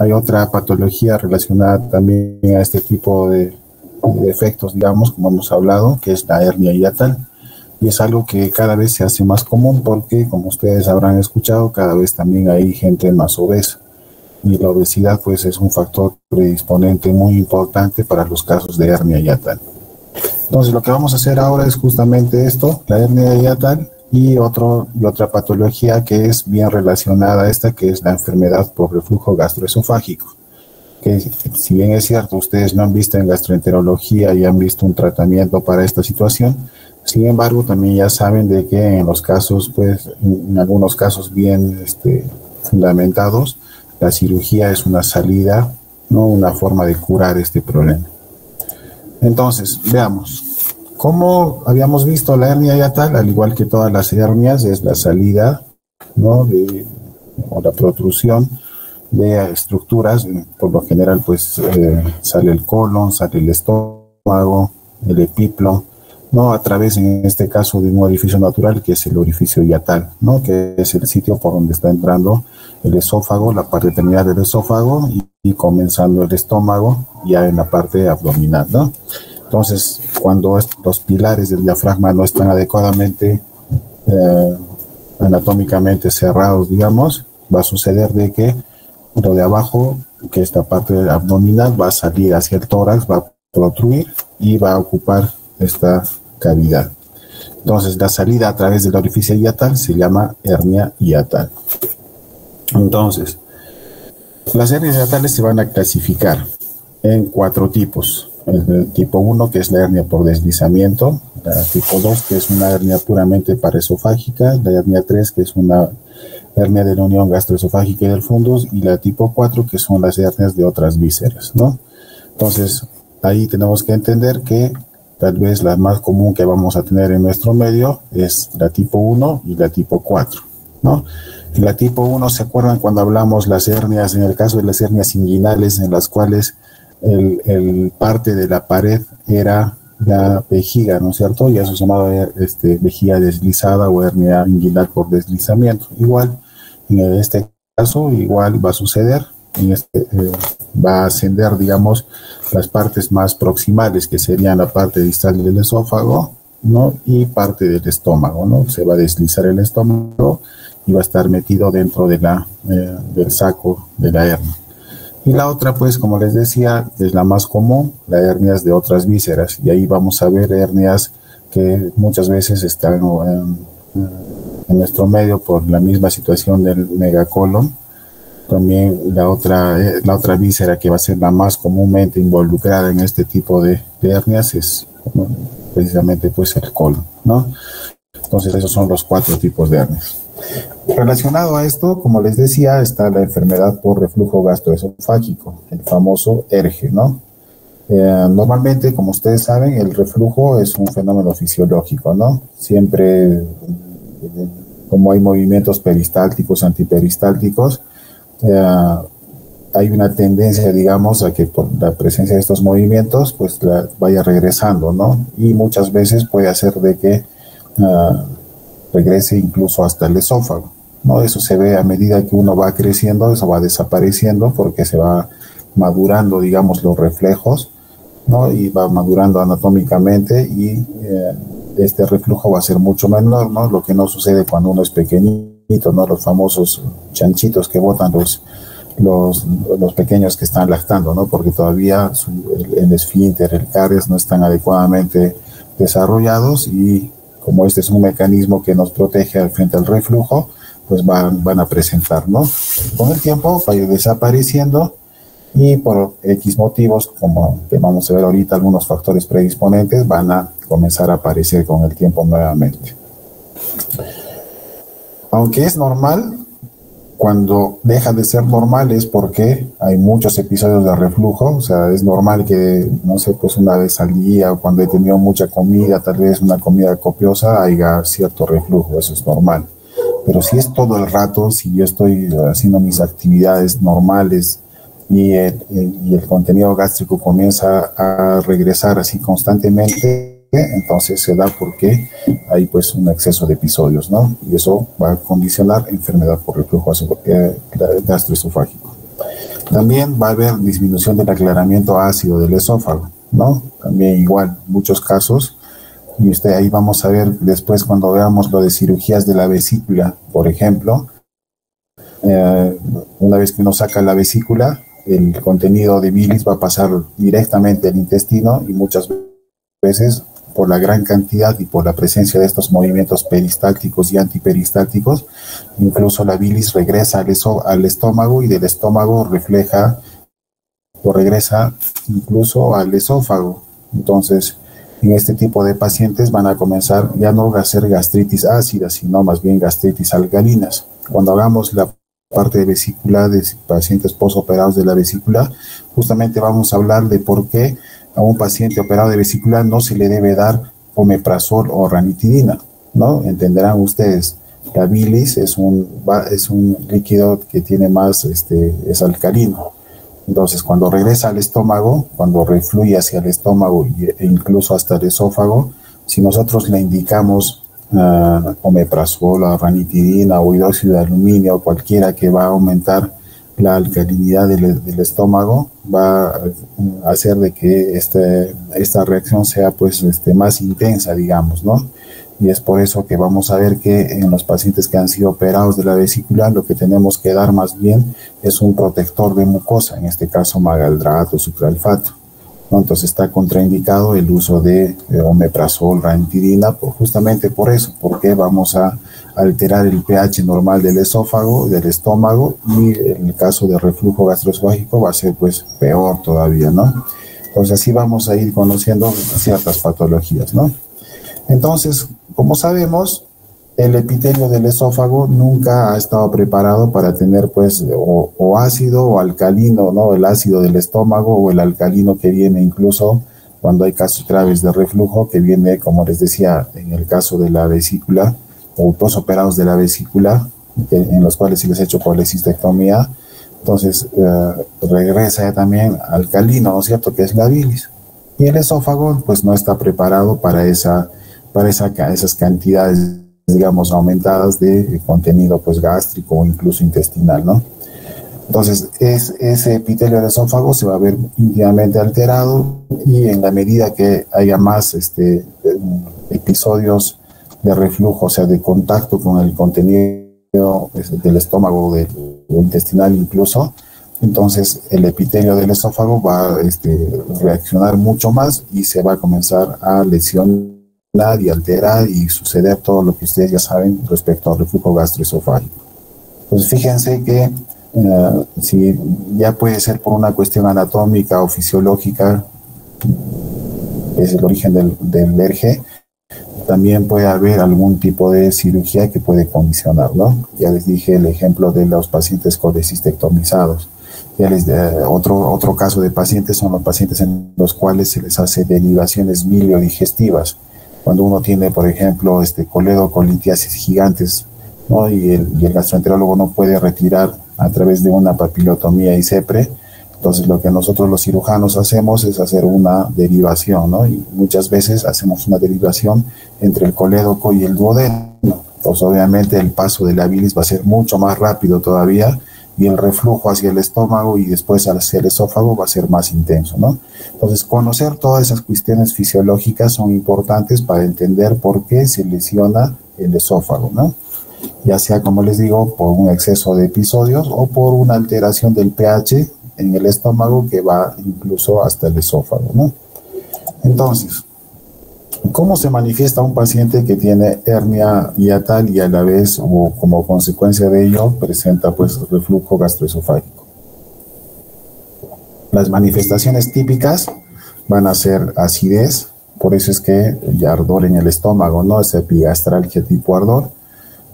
hay otra patología relacionada también a este tipo de efectos, digamos, como hemos hablado, que es la hernia hiatal. Y es algo que cada vez se hace más común porque, como ustedes habrán escuchado, cada vez también hay gente más obesa. Y la obesidad, pues, es un factor predisponente muy importante para los casos de hernia hiatal. Entonces, lo que vamos a hacer ahora es justamente esto, la hernia hiatal y otra patología que es bien relacionada a esta, que es la enfermedad por reflujo gastroesofágico. Que si bien es cierto, ustedes no han visto en gastroenterología y han visto un tratamiento para esta situación, sin embargo, también ya saben de que en los casos, pues, en algunos casos bien fundamentados, la cirugía es una salida, no una forma de curar este problema. Entonces, veamos. Como habíamos visto, la hernia hiatal, al igual que todas las hernias, es la salida, ¿no?, o la protrusión de estructuras. Por lo general, pues, sale el colon, sale el estómago, el epiplo, ¿no?, a través, en este caso, de un orificio natural, que es el orificio hiatal, ¿no?, que es el sitio por donde está entrando el esófago, la parte terminal del esófago, y comenzando el estómago, ya en la parte abdominal, ¿no? Entonces, cuando los pilares del diafragma no están adecuadamente anatómicamente cerrados, digamos, va a suceder de que lo de abajo, que esta parte abdominal, va a salir hacia el tórax, va a protruir y va a ocupar esta cavidad. Entonces, la salida a través del orificio hiatal se llama hernia hiatal. Entonces, las hernias hiatales se van a clasificar en 4 tipos. El tipo 1, que es la hernia por deslizamiento; la tipo 2, que es una hernia puramente paraesofágica; la hernia 3, que es una hernia de la unión gastroesofágica y del fundus; y la tipo 4, que son las hernias de otras vísceras, ¿no? Entonces, ahí tenemos que entender que tal vez la más común que vamos a tener en nuestro medio es la tipo 1 y la tipo 4, ¿no? La tipo 1, ¿se acuerdan cuando hablamos las hernias, en el caso de las hernias inguinales, en las cuales el parte de la pared era la vejiga, ¿no es cierto? Y eso se llamaba vejiga deslizada o hernia inguinal por deslizamiento. Igual, en este caso, igual va a suceder, va a ascender, digamos, las partes más proximales, que serían la parte distal del esófago, ¿no?, y parte del estómago, ¿no? Se va a deslizar el estómago y va a estar metido dentro de del saco de la hernia. Y la otra, pues, como les decía, es la más común, las hernias de otras vísceras. Y ahí vamos a ver hernias que muchas veces están en nuestro medio por la misma situación del megacolon. También la otra víscera que va a ser la más comúnmente involucrada en este tipo de hernias es precisamente, pues, el colon, ¿no? Entonces, esos son los 4 tipos de hernias. Relacionado a esto, como les decía, está la enfermedad por reflujo gastroesofágico, el famoso ERGE, ¿no? Normalmente, como ustedes saben, el reflujo es un fenómeno fisiológico, ¿no? Siempre, como hay movimientos peristálticos, antiperistálticos, hay una tendencia, digamos, a que por la presencia de estos movimientos, pues, vaya regresando, ¿no? Y muchas veces puede hacer de que regrese incluso hasta el esófago, ¿no? Eso se ve a medida que uno va creciendo, eso va desapareciendo porque se va madurando, digamos, los reflejos, ¿no? Y va madurando anatómicamente y este reflujo va a ser mucho menor, ¿no? Lo que no sucede cuando uno es pequeñito, ¿no? Los famosos chanchitos que botan los pequeños que están lactando, ¿no? Porque todavía el esfínter, el caries no están adecuadamente desarrollados, y como este es un mecanismo que nos protege frente al reflujo, pues van a presentar, ¿no? Con el tiempo va a ir desapareciendo, y por X motivos, como que vamos a ver ahorita, algunos factores predisponentes van a comenzar a aparecer con el tiempo nuevamente. Aunque es normal, cuando deja de ser normal es porque hay muchos episodios de reflujo. O sea, es normal que, no sé, pues una vez al día, o cuando he tenido mucha comida, tal vez una comida copiosa, haya cierto reflujo, eso es normal. Pero si es todo el rato, si yo estoy haciendo mis actividades normales y el contenido gástrico comienza a regresar así constantemente, entonces se da porque hay, pues, un exceso de episodios, ¿no? Y eso va a condicionar enfermedad por reflujo gastroesofágico. También va a haber disminución del aclaramiento ácido del esófago, ¿no? También igual, en muchos casos, y ahí vamos a ver después cuando veamos lo de cirugías de la vesícula, por ejemplo, una vez que uno saca la vesícula, el contenido de bilis va a pasar directamente al intestino y muchas veces por la gran cantidad y por la presencia de estos movimientos peristálticos y antiperistálticos, incluso la bilis regresa al estómago y del estómago refleja o regresa incluso al esófago. Entonces, en este tipo de pacientes van a comenzar ya no a ser gastritis ácidas, sino más bien gastritis alcalinas. Cuando hagamos la parte de vesícula de pacientes posoperados de la vesícula, justamente vamos a hablar de por qué a un paciente operado de vesícula no se le debe dar omeprazol o ranitidina, ¿no? Entenderán ustedes, la bilis es un líquido que tiene más, es alcalino. Entonces, cuando regresa al estómago, cuando refluye hacia el estómago e incluso hasta el esófago, si nosotros le indicamos omeprazol, o ranitidina o hidróxido de aluminio, cualquiera que va a aumentar la alcalinidad del estómago, va a hacer de que esta reacción sea pues más intensa, digamos, ¿no? Y es por eso que vamos a ver que en los pacientes que han sido operados de la vesícula, lo que tenemos que dar más bien es un protector de mucosa, en este caso magaldrato, sucralfato, ¿no? Entonces está contraindicado el uso de omeprazol, ranitidina, justamente por eso, porque vamos a alterar el pH normal del esófago, del estómago, y en el caso de reflujo gastroesofágico va a ser pues peor todavía, ¿no? Entonces así vamos a ir conociendo ciertas patologías, ¿no? Entonces, como sabemos, el epitelio del esófago nunca ha estado preparado para tener pues o ácido o alcalino, ¿no? El ácido del estómago o el alcalino que viene incluso cuando hay casos graves de reflujo, que viene, como les decía, en el caso de la vesícula o posoperados de la vesícula, en los cuales se les ha hecho colecistectomía. Entonces regresa ya también alcalino, ¿no es cierto?, que es la bilis. Y el esófago pues no está preparado para esas cantidades, digamos, aumentadas de contenido pues gástrico o incluso intestinal, ¿no? Entonces ese epitelio del esófago se va a ver íntimamente alterado, y en la medida que haya más episodios de reflujo, o sea, de contacto con el contenido del estómago o intestinal incluso, entonces el epitelio del esófago va a reaccionar mucho más y se va a comenzar a lesionar y alterar y suceder todo lo que ustedes ya saben respecto al reflujo gastroesofágico. Pues fíjense que si ya puede ser por una cuestión anatómica o fisiológica, es el origen del ERGE, también puede haber algún tipo de cirugía que puede condicionarlo. Ya les dije el ejemplo de los pacientes colecistectomizados. Otro caso de pacientes son los pacientes en los cuales se les hace derivaciones miliodigestivas. Cuando uno tiene, por ejemplo, coledocolitiasis gigantes, ¿no? y el gastroenterólogo no puede retirar a través de una papilotomía y CEPRE, entonces lo que nosotros los cirujanos hacemos es hacer una derivación, ¿no? Y muchas veces hacemos una derivación entre el colédoco y el duodeno. Entonces obviamente el paso de la bilis va a ser mucho más rápido todavía, y el reflujo hacia el estómago y después hacia el esófago va a ser más intenso, ¿no? Entonces, conocer todas esas cuestiones fisiológicas son importantes para entender por qué se lesiona el esófago, ¿no? Ya sea, como les digo, por un exceso de episodios o por una alteración del pH en el estómago que va incluso hasta el esófago, ¿no? Entonces, ¿cómo se manifiesta un paciente que tiene hernia hiatal y a la vez, o como consecuencia de ello, presenta pues reflujo gastroesofágico? Las manifestaciones típicas van a ser acidez, por eso es que ya ardor en el estómago, ¿no? Es epigastralgia tipo ardor,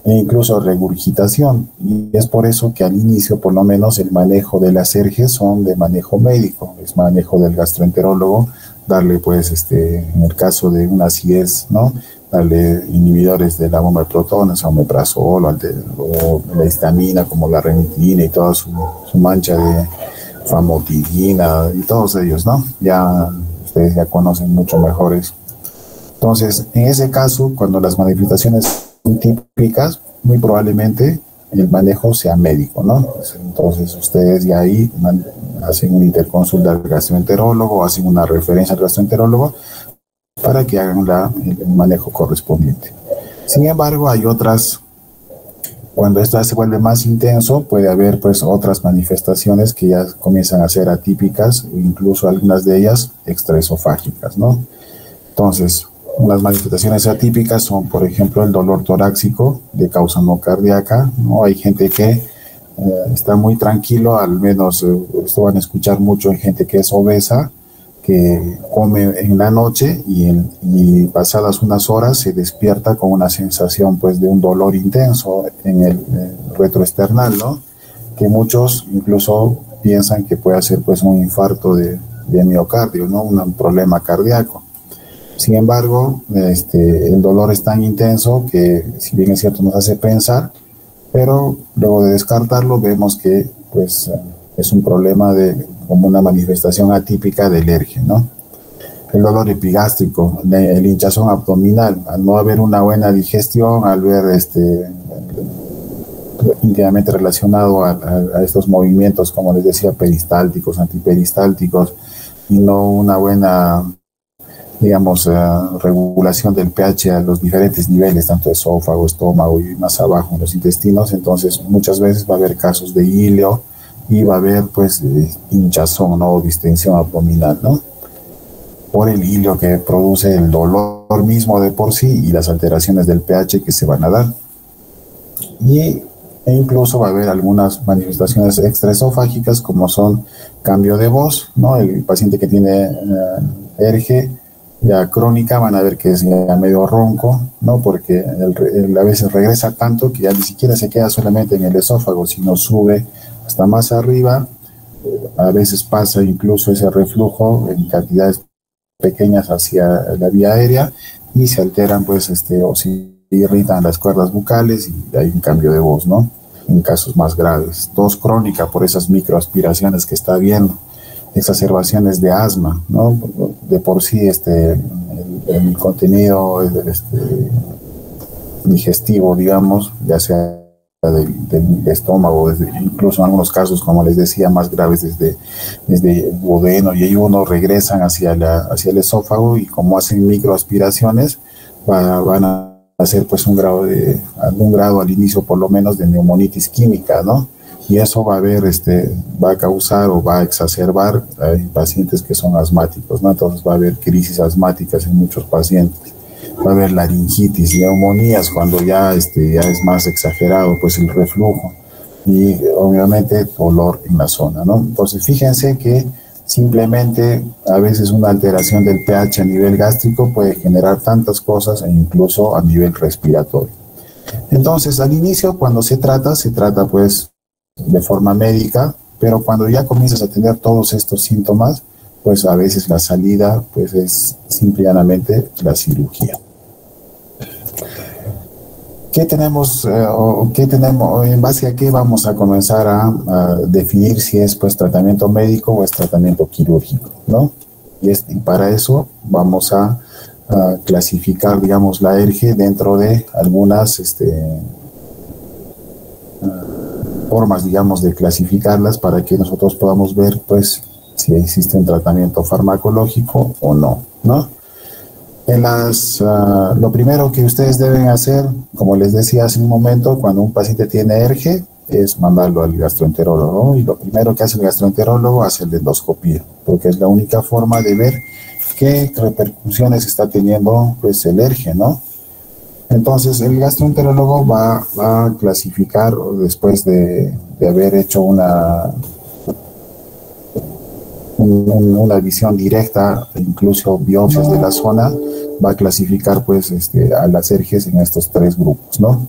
e incluso regurgitación. Y es por eso que al inicio, por lo menos, el manejo de las ERGE son de manejo médico, es manejo del gastroenterólogo, darle pues en el caso de una acidez, ¿no? Darle inhibidores de la bomba de protones, omeprazol o la histamina como la ranitidina y toda su mancha de famotidina y todos ellos, ¿no? Ya ustedes ya conocen mucho mejor eso. Entonces, en ese caso, cuando las manifestaciones son típicas, muy probablemente el manejo sea médico, ¿no? Entonces ustedes ya ahí hacen una interconsulta al gastroenterólogo, hacen una referencia al gastroenterólogo para que hagan el manejo correspondiente. Sin embargo, hay otras, cuando esto se vuelve más intenso, puede haber pues otras manifestaciones que ya comienzan a ser atípicas, incluso algunas de ellas extraesofágicas, ¿no? Entonces, unas manifestaciones atípicas son, por ejemplo, el dolor torácico de causa no cardíaca, ¿no? Hay gente que está muy tranquilo, al menos esto van a escuchar mucho en gente que es obesa, que come en la noche y pasadas unas horas se despierta con una sensación pues de un dolor intenso en el retroesternal, ¿no? Que muchos incluso piensan que puede ser pues un infarto de miocardio, ¿no? Un problema cardíaco. Sin embargo, el dolor es tan intenso que, si bien es cierto, nos hace pensar, pero luego de descartarlo vemos que pues es un problema como una manifestación atípica de alergia, ¿no? El dolor epigástrico, el hinchazón abdominal, al no haber una buena digestión, al ver íntimamente relacionado a estos movimientos, como les decía, peristálticos, antiperistálticos, y no una buena, digamos, regulación del pH a los diferentes niveles, tanto esófago, estómago y más abajo en los intestinos. Entonces muchas veces va a haber casos de ilio y va a haber pues hinchazón, ¿no? O distensión abdominal, ¿no? Por el ilio que produce el dolor mismo de por sí y las alteraciones del pH que se van a dar. E incluso va a haber algunas manifestaciones extraesofágicas, como son cambio de voz, ¿no? El paciente que tiene ERGE ya crónica, van a ver que es ya medio ronco, ¿no? Porque a veces regresa tanto que ya ni siquiera se queda solamente en el esófago, sino sube hasta más arriba. A veces pasa incluso ese reflujo en cantidades pequeñas hacia la vía aérea y se alteran, pues, o se irritan las cuerdas bucales y hay un cambio de voz, ¿no? En casos más graves. Tos crónica por esas microaspiraciones que está viendo. Exacerbaciones de asma, ¿no? De por sí el contenido digestivo, digamos, ya sea del estómago, incluso en algunos casos, como les decía, más graves desde duodeno y ayuno, regresan hacia el esófago y como hacen microaspiraciones, van a hacer pues algún grado al inicio por lo menos de neumonitis química, ¿no? Y eso va a causar o va a exacerbar en pacientes que son asmáticos, ¿no? Entonces va a haber crisis asmáticas en muchos pacientes. Va a haber laringitis, neumonías cuando ya es más exagerado pues el reflujo y obviamente dolor en la zona, ¿no? Entonces fíjense que simplemente a veces una alteración del pH a nivel gástrico puede generar tantas cosas e incluso a nivel respiratorio. Entonces al inicio cuando se trata pues de forma médica, pero cuando ya comienzas a tener todos estos síntomas, pues a veces la salida pues es simplemente la cirugía. ¿Qué tenemos en base a qué vamos a comenzar a definir si es pues tratamiento médico o es tratamiento quirúrgico, ¿no? Y para eso vamos a clasificar, digamos, la ERGE dentro de algunas formas, digamos, de clasificarlas para que nosotros podamos ver, pues, si existe un tratamiento farmacológico o no, ¿no? Lo primero que ustedes deben hacer, como les decía hace un momento, cuando un paciente tiene ERGE, es mandarlo al gastroenterólogo, ¿no? Y lo primero que hace el gastroenterólogo es la endoscopía, porque es la única forma de ver qué repercusiones está teniendo, pues, el ERGE, ¿no? Entonces, el gastroenterólogo va a clasificar, después de haber hecho una visión directa, incluso biopsias de la zona, va a clasificar pues a las ERGES en estos tres grupos, ¿no?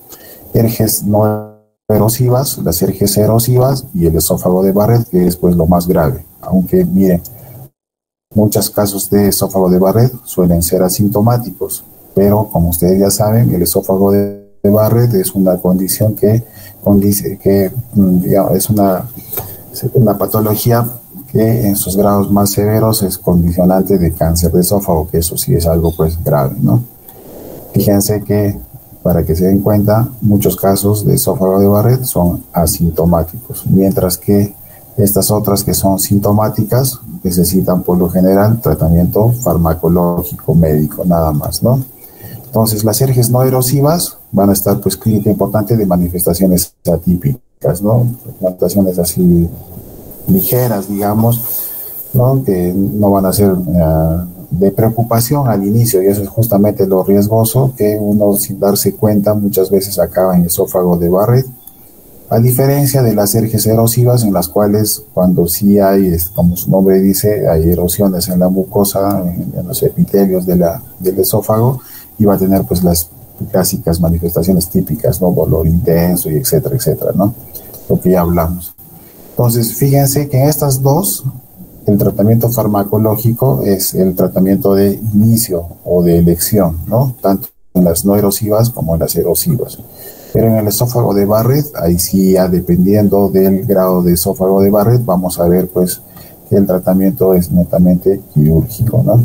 ERGES no erosivas, las ERGES erosivas y el esófago de Barrett, que es pues lo más grave. Aunque miren, muchos casos de esófago de Barrett suelen ser asintomáticos, pero como ustedes ya saben, el esófago de Barrett es una condición que digamos, es una patología que en sus grados más severos es condicionante de cáncer de esófago, que eso sí es algo pues grave, ¿no? Fíjense que Para que se den cuenta, muchos casos de esófago de Barrett son asintomáticos, mientras que estas otras que son sintomáticas necesitan por lo general tratamiento farmacológico médico, nada más, ¿no? Entonces, las alergias no erosivas van a estar, pues, clínica importante de manifestaciones atípicas, ¿no? Manifestaciones así ligeras, digamos, ¿no? Que no van a ser de preocupación al inicio, y eso es justamente lo riesgoso, que uno sin darse cuenta muchas veces acaba en esófago de Barrett, a diferencia de las alergias erosivas, en las cuales cuando sí hay, como su nombre dice, hay erosiones en la mucosa, en los epitelios del esófago, y va a tener pues las clásicas manifestaciones típicas, ¿no? Dolor intenso y etcétera, etcétera, ¿no? Lo que ya hablamos. Entonces, fíjense que en estas dos, el tratamiento farmacológico es el tratamiento de inicio o de elección, ¿no? Tanto en las no erosivas como en las erosivas. Pero en el esófago de Barrett, ahí sí, ya dependiendo del grado de esófago de Barrett, vamos a ver pues que el tratamiento es netamente quirúrgico, ¿no?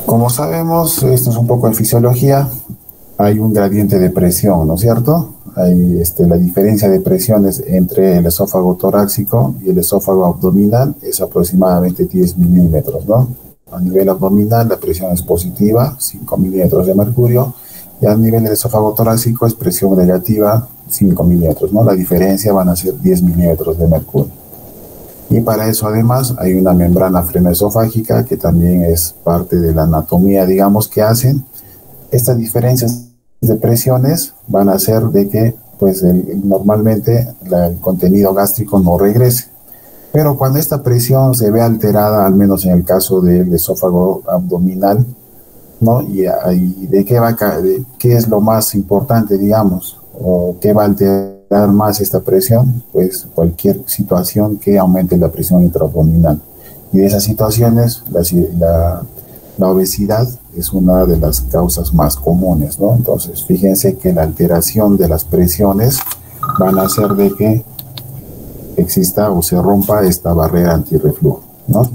Como sabemos, esto es un poco de fisiología, hay un gradiente de presión, ¿no es cierto? Hay la diferencia de presiones entre el esófago torácico y el esófago abdominal es aproximadamente 10 milímetros, ¿no? A nivel abdominal la presión es positiva, 5 milímetros de mercurio, y a nivel del esófago torácico es presión negativa, 5 milímetros, ¿no? La diferencia van a ser 10 milímetros de mercurio. Y para eso además hay una membrana frenoesofágica que también es parte de la anatomía, digamos, que hacen. Estas diferencias de presiones van a hacer de que pues normalmente el contenido gástrico no regrese. Pero cuando esta presión se ve alterada, al menos en el caso del esófago abdominal, ¿no? Y de qué es lo más importante, digamos, o qué va a alterar más esta presión, pues cualquier situación que aumente la presión intraabdominal. Y de esas situaciones, la obesidad es una de las causas más comunes, ¿no? Entonces, fíjense que la alteración de las presiones van a hacer de que exista o se rompa esta barrera antirreflujo, ¿no?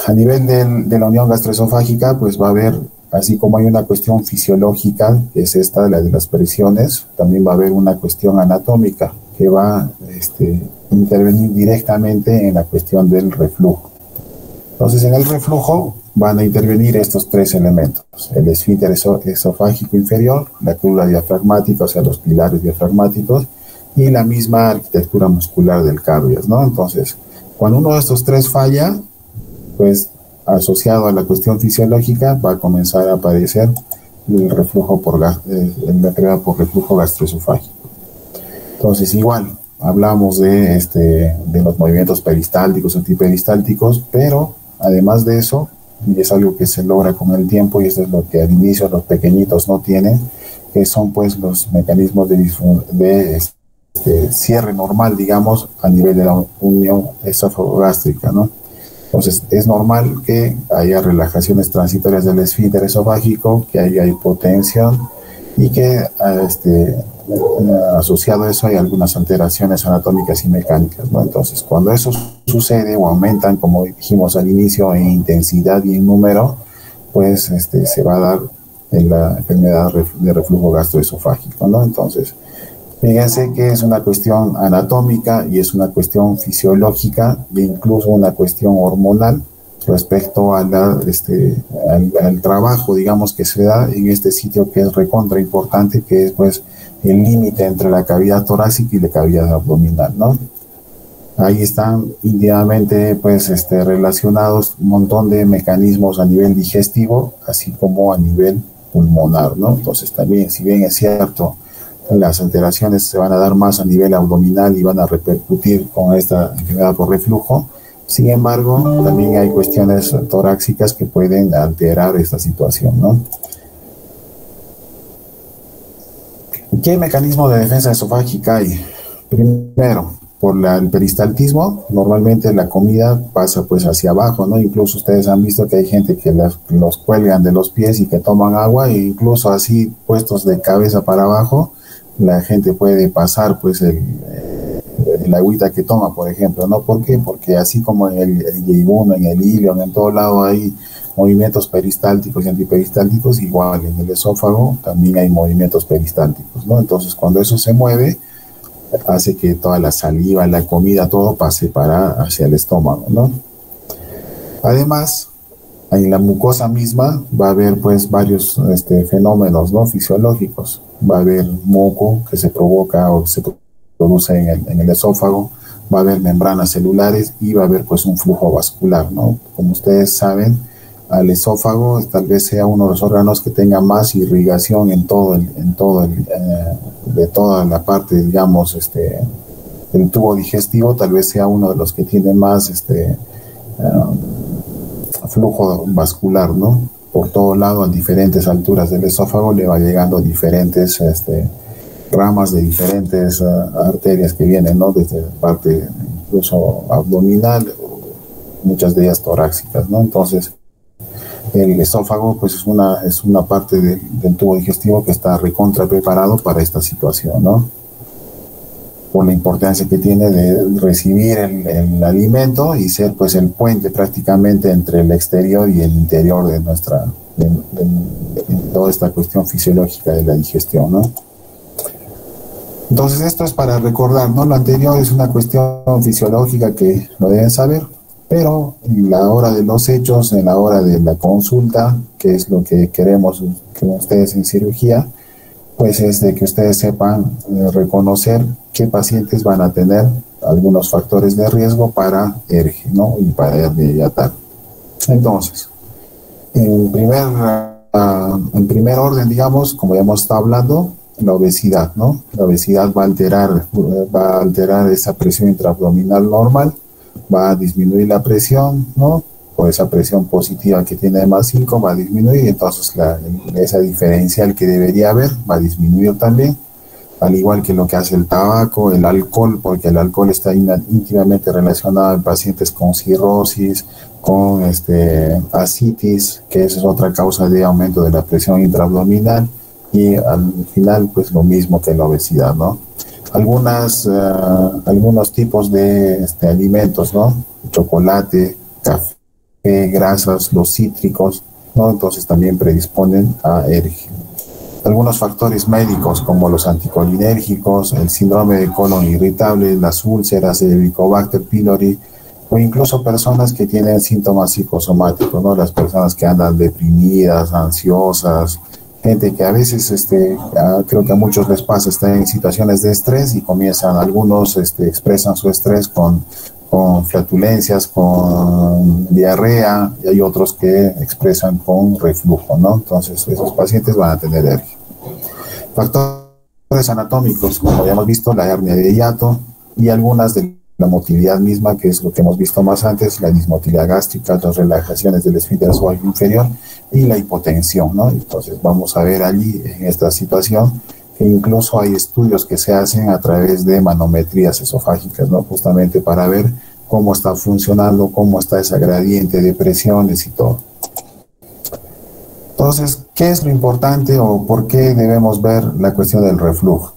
A nivel de la unión gastroesofágica, pues va a haber, así como hay una cuestión fisiológica, que es esta, la de las presiones, también va a haber una cuestión anatómica que va a intervenir directamente en la cuestión del reflujo. Entonces, en el reflujo van a intervenir estos tres elementos: el esfínter esofágico inferior, la célula diafragmática, o sea, los pilares diafragmáticos, y la misma arquitectura muscular del cardias, ¿no? Entonces, cuando uno de estos tres falla, pues asociado a la cuestión fisiológica va a comenzar a aparecer el reflujo por reflujo gastroesofágico. Entonces, igual, hablamos de los movimientos peristálticos o antiperistálticos, pero además de eso, y es algo que se logra con el tiempo, y esto es lo que al inicio los pequeñitos no tienen, que son pues los mecanismos de cierre normal, digamos, a nivel de la unión esofagogástrica, ¿no? Entonces, es normal que haya relajaciones transitorias del esfínter esofágico, que haya hipotensión y que asociado a eso hay algunas alteraciones anatómicas y mecánicas, ¿no? Entonces, cuando eso sucede o aumentan, como dijimos al inicio, en intensidad y en número, pues se va a dar en la enfermedad de reflujo gastroesofágico, ¿no? Entonces, fíjense que es una cuestión anatómica y es una cuestión fisiológica e incluso una cuestión hormonal respecto a al trabajo, digamos, que se da en este sitio que es recontra importante, que es pues el límite entre la cavidad torácica y la cavidad abdominal, ¿no? Ahí están íntimamente pues relacionados un montón de mecanismos a nivel digestivo, así como a nivel pulmonar, ¿no? Entonces también, si bien es cierto, las alteraciones se van a dar más a nivel abdominal y van a repercutir con esta enfermedad por reflujo. Sin embargo, también hay cuestiones torácicas que pueden alterar esta situación, ¿no? ¿Qué mecanismo de defensa esofágica hay? Primero, por el peristaltismo, normalmente la comida pasa pues hacia abajo, ¿no? Incluso ustedes han visto que hay gente que los cuelgan de los pies y que toman agua, e incluso así puestos de cabeza para abajo, la gente puede pasar pues el agüita que toma, por ejemplo, ¿no? ¿Por qué? Porque así como en el Yeguno, en el Ilion, en todo lado hay movimientos peristálticos y antiperistálticos, igual en el esófago también hay movimientos peristálticos, ¿no? Entonces, cuando eso se mueve, hace que toda la saliva, la comida, todo pase hacia el estómago, ¿no? Además, en la mucosa misma va a haber pues varios fenómenos, ¿no?, fisiológicos. Va a haber moco que se provoca o se produce en el esófago, va a haber membranas celulares y va a haber pues un flujo vascular, ¿no? Como ustedes saben, al esófago tal vez sea uno de los órganos que tenga más irrigación de toda la parte, digamos, del tubo digestivo, tal vez sea uno de los que tiene más flujo vascular, ¿no? Por todo lado, a diferentes alturas del esófago le va llegando diferentes ramas de diferentes arterias que vienen, ¿no? Desde la parte incluso abdominal, muchas de ellas torácicas, ¿no? Entonces, el esófago pues es una parte del tubo digestivo que está recontra preparado para esta situación, ¿no? Por la importancia que tiene de recibir el alimento y ser pues el puente prácticamente entre el exterior y el interior de toda esta cuestión fisiológica de la digestión, ¿no? Entonces esto es para recordar, ¿no? Lo anterior es una cuestión fisiológica que lo deben saber, pero en la hora de los hechos, en la hora de la consulta, que es lo que queremos que ustedes en cirugía, pues es de que ustedes sepan reconocer qué pacientes van a tener algunos factores de riesgo para ERGE, ¿no? Y para hernia hiatal. Entonces, en primer orden, digamos, como ya hemos estado hablando, la obesidad, ¿no? La obesidad va a alterar esa presión intraabdominal normal, va a disminuir la presión, ¿no? O esa presión positiva que tiene de +5 va a disminuir, y entonces esa diferencial que debería haber va a disminuir también, al igual que lo que hace el tabaco, el alcohol, porque el alcohol está íntimamente relacionado en pacientes con cirrosis, con ascitis, que esa es otra causa de aumento de la presión intraabdominal, y al final pues lo mismo que la obesidad, ¿no? Algunos tipos de alimentos, ¿no? Chocolate, café, grasas, los cítricos, ¿no? Entonces también predisponen a ERGE. Algunos factores médicos como los anticolinérgicos, el síndrome de colon irritable, las úlceras, el Helicobacter pylori, o incluso personas que tienen síntomas psicosomáticos, ¿no? Las personas que andan deprimidas, ansiosas, gente que a veces, creo que a muchos les pasa, están en situaciones de estrés y algunos expresan su estrés con flatulencias, con diarrea, y hay otros que expresan con reflujo, ¿no? Entonces, esos pacientes van a tener ERGE. Factores anatómicos, como ya hemos visto, la hernia de hiato y algunas de la motilidad misma, que es lo que hemos visto más antes, la dismotilidad gástrica, las relajaciones del esfínter esofágico inferior y la hipotensión, ¿no? Entonces, vamos a ver allí, en esta situación, que incluso hay estudios que se hacen a través de manometrías esofágicas, ¿no? Justamente para ver cómo está funcionando, cómo está esa gradiente de presiones y todo. Entonces, ¿qué es lo importante o por qué debemos ver la cuestión del reflujo?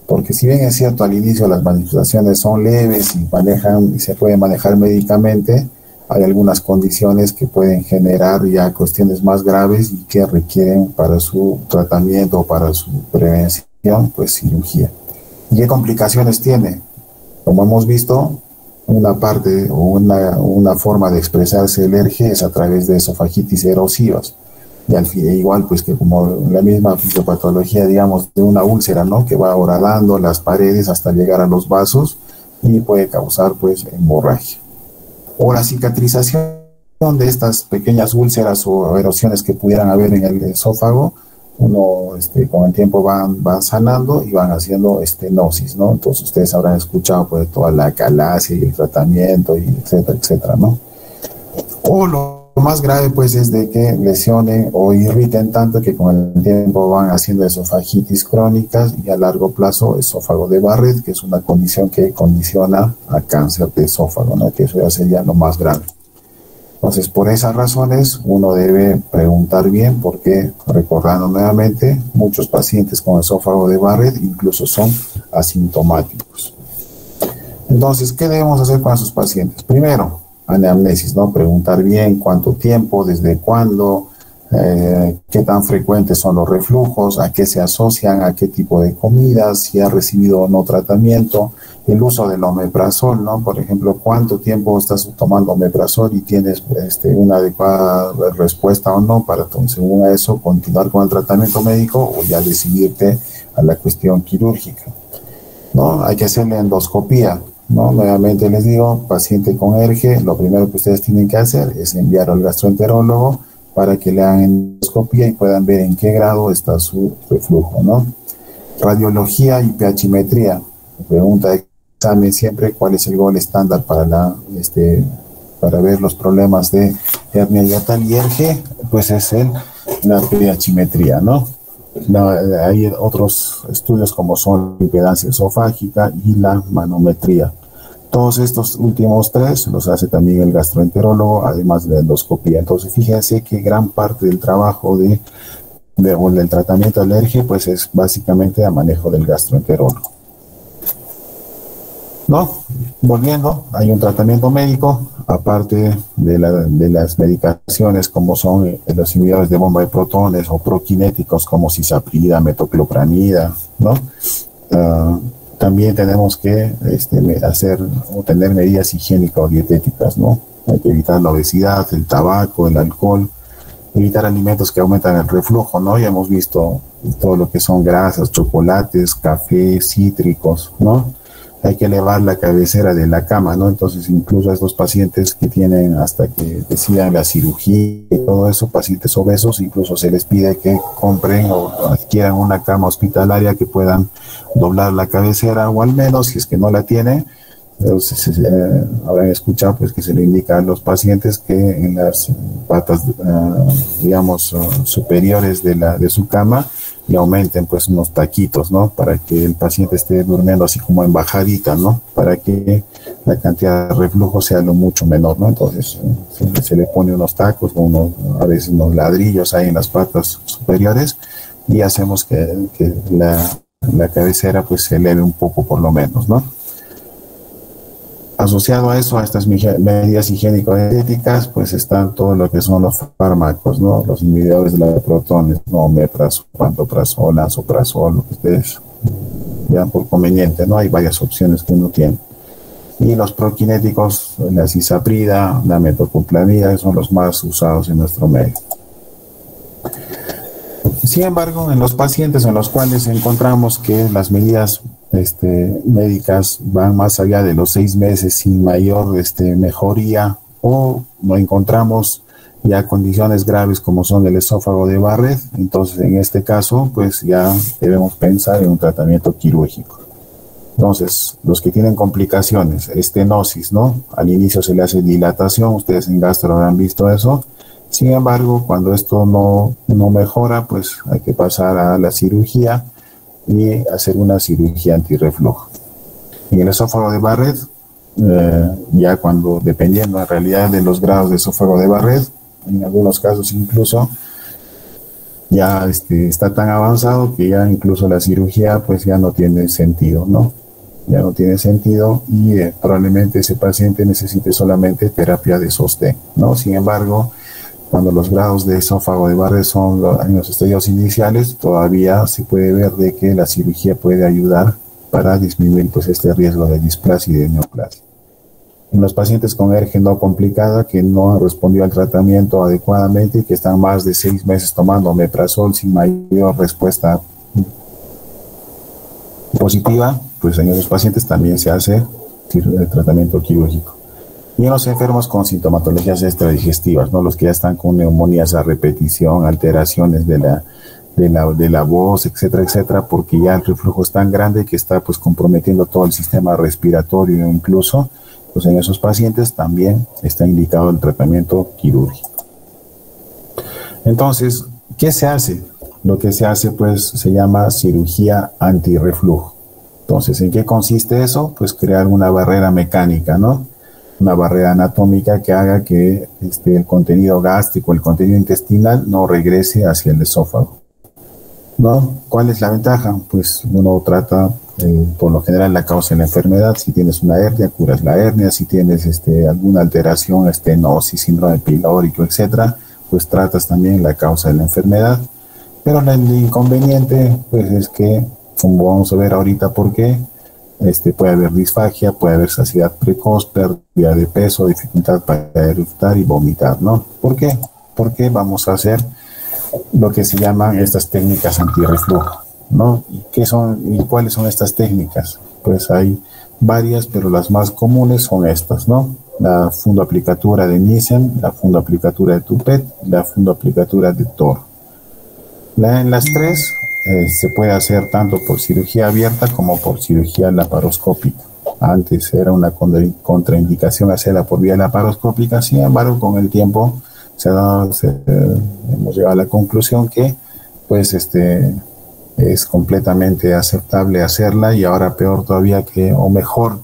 Porque si bien es cierto, al inicio las manifestaciones son leves y se puede manejar médicamente, hay algunas condiciones que pueden generar ya cuestiones más graves y que requieren para su tratamiento o para su prevención, pues cirugía. ¿Y qué complicaciones tiene? Como hemos visto, una parte o una forma de expresarse el ERGE es a través de esofagitis erosivas. Y al fin, igual, pues que como la misma fisiopatología, digamos, de una úlcera, ¿no? Que va horadando las paredes hasta llegar a los vasos y puede causar, pues, hemorragia. O la cicatrización de estas pequeñas úlceras o erosiones que pudieran haber en el esófago, con el tiempo van sanando y van haciendo estenosis, ¿no? Entonces ustedes habrán escuchado pues toda la calasia y el tratamiento, y etcétera, etcétera, ¿no? O lo más grave pues es de que lesionen o irriten tanto que con el tiempo van haciendo esofagitis crónicas y a largo plazo esófago de Barrett, que es una condición que condiciona a cáncer de esófago, ¿no? Que eso ya sería lo más grave. Entonces, por esas razones, uno debe preguntar bien, porque, recordando nuevamente, muchos pacientes con esófago de Barrett incluso son asintomáticos. Entonces, ¿qué debemos hacer con esos pacientes? Primero, anamnesis, ¿no? Preguntar bien cuánto tiempo, desde cuándo, qué tan frecuentes son los reflujos, a qué se asocian, a qué tipo de comidas, si ha recibido o no tratamiento, el uso del omeprazol, ¿no? Por ejemplo, cuánto tiempo estás tomando omeprazol y tienes una adecuada respuesta o no para, según a eso, continuar con el tratamiento médico o ya decidirte a la cuestión quirúrgica, ¿no? Hay que hacer la endoscopía, ¿no? Nuevamente les digo, paciente con ERGE, lo primero que ustedes tienen que hacer es enviar al gastroenterólogo para que le hagan endoscopía y puedan ver en qué grado está su reflujo, ¿no? Radiología y pHimetría. Pregunta de examen siempre cuál es el gol estándar para ver los problemas de hernia hiatal y ERGE, pues es la pHimetría, ¿no? Hay otros estudios como son la impedancia esofágica y la manometría. Todos estos últimos tres los hace también el gastroenterólogo, además de la endoscopía. Entonces, fíjense que gran parte del trabajo del tratamiento de alergia, pues es básicamente a manejo del gastroenterólogo. ¿No? Volviendo, hay un tratamiento médico, aparte de las medicaciones como son los inhibidores de bomba de protones o prokinéticos como cisaprida, metoclopramida, ¿no? También tenemos que tener medidas higiénico-dietéticas, ¿no? Hay que evitar la obesidad, el tabaco, el alcohol, evitar alimentos que aumentan el reflujo, ¿no? Ya hemos visto todo lo que son grasas, chocolates, café, cítricos, ¿no? Hay que elevar la cabecera de la cama, ¿no? Entonces, incluso a estos pacientes que tienen hasta que decidan la cirugía y todo eso, pacientes obesos, incluso se les pide que compren o adquieran una cama hospitalaria que puedan doblar la cabecera, o al menos, si es que no la tienen, entonces habrán escuchado pues que se le indica a los pacientes que en las patas, superiores de su cama, y aumenten pues unos taquitos, ¿no? Para que el paciente esté durmiendo así como en bajadita, ¿no? Para que la cantidad de reflujo sea lo mucho menor, ¿no? Entonces se le pone unos tacos, a veces unos ladrillos ahí en las patas superiores y hacemos que la cabecera pues se eleve un poco por lo menos, ¿no? Asociado a eso, a estas medidas higiénico-dietéticas, pues están todo lo que son los fármacos, ¿no? Los inhibidores de la protones, ¿no? Omeprazol, pantoprazol, lansoprazol, lo que ustedes vean por conveniente, ¿no? Hay varias opciones que uno tiene. Y los prokinéticos, la cisaprida, la metoclopramida, son los más usados en nuestro medio. Sin embargo, en los pacientes en los cuales encontramos que las medidas médicas van más allá de los 6 meses sin mayor mejoría, o no encontramos ya condiciones graves como son el esófago de Barrett, entonces en este caso pues ya debemos pensar en un tratamiento quirúrgico. Entonces, los que tienen complicaciones, estenosis, ¿no? Al inicio se le hace dilatación, ustedes en gastro habrán visto eso. Sin embargo, cuando esto no mejora, pues hay que pasar a la cirugía y hacer una cirugía antirreflujo. En el esófago de Barrett, ya cuando, dependiendo en realidad de los grados de esófago de Barrett, en algunos casos incluso ya está tan avanzado que ya incluso la cirugía pues ya no tiene sentido, ¿no? Ya no tiene sentido y probablemente ese paciente necesite solamente terapia de sostén, ¿no? Sin embargo, cuando los grados de esófago de Barrett son en los estadios iniciales, todavía se puede ver de que la cirugía puede ayudar para disminuir pues este riesgo de displasia y de neoplasia. En los pacientes con ERGE no complicada que no han respondido al tratamiento adecuadamente y que están más de 6 meses tomando omeprazol sin mayor respuesta positiva, pues en esos pacientes también se hace el tratamiento quirúrgico. Y en los enfermos con sintomatologías extradigestivas, ¿no? Los que ya están con neumonías a repetición, alteraciones de la voz, etcétera, etcétera, porque ya el reflujo es tan grande que está pues comprometiendo todo el sistema respiratorio incluso, pues en esos pacientes también está indicado el tratamiento quirúrgico. Entonces, ¿qué se hace? Lo que se hace pues se llama cirugía antirreflujo. Entonces, ¿en qué consiste eso? Pues crear una barrera mecánica, ¿no? Una barrera anatómica que haga que el contenido gástrico, el contenido intestinal no regrese hacia el esófago, ¿no? ¿Cuál es la ventaja? Pues uno trata por lo general la causa de la enfermedad. Si tienes una hernia, curas la hernia. Si tienes alguna alteración, estenosis, síndrome pilórico, etcétera, pues tratas también la causa de la enfermedad. Pero el inconveniente, pues, es que, como vamos a ver ahorita por qué, puede haber disfagia, puede haber saciedad precoz, pérdida de peso, dificultad para eructar y vomitar, ¿no? ¿Por qué? Porque vamos a hacer lo que se llaman estas técnicas antirreflujo, ¿no? ¿Y qué son y cuáles son estas técnicas? Pues hay varias, pero las más comunes son estas, ¿no? La fundoaplicatura de Nissen, la fundoaplicatura de Toupet, la fundoaplicatura de Tor. En las tres se puede hacer tanto por cirugía abierta como por cirugía laparoscópica. Antes era una contraindicación hacerla por vía laparoscópica, sin embargo, con el tiempo hemos llegado a la conclusión que pues es completamente aceptable hacerla, y ahora peor todavía o mejor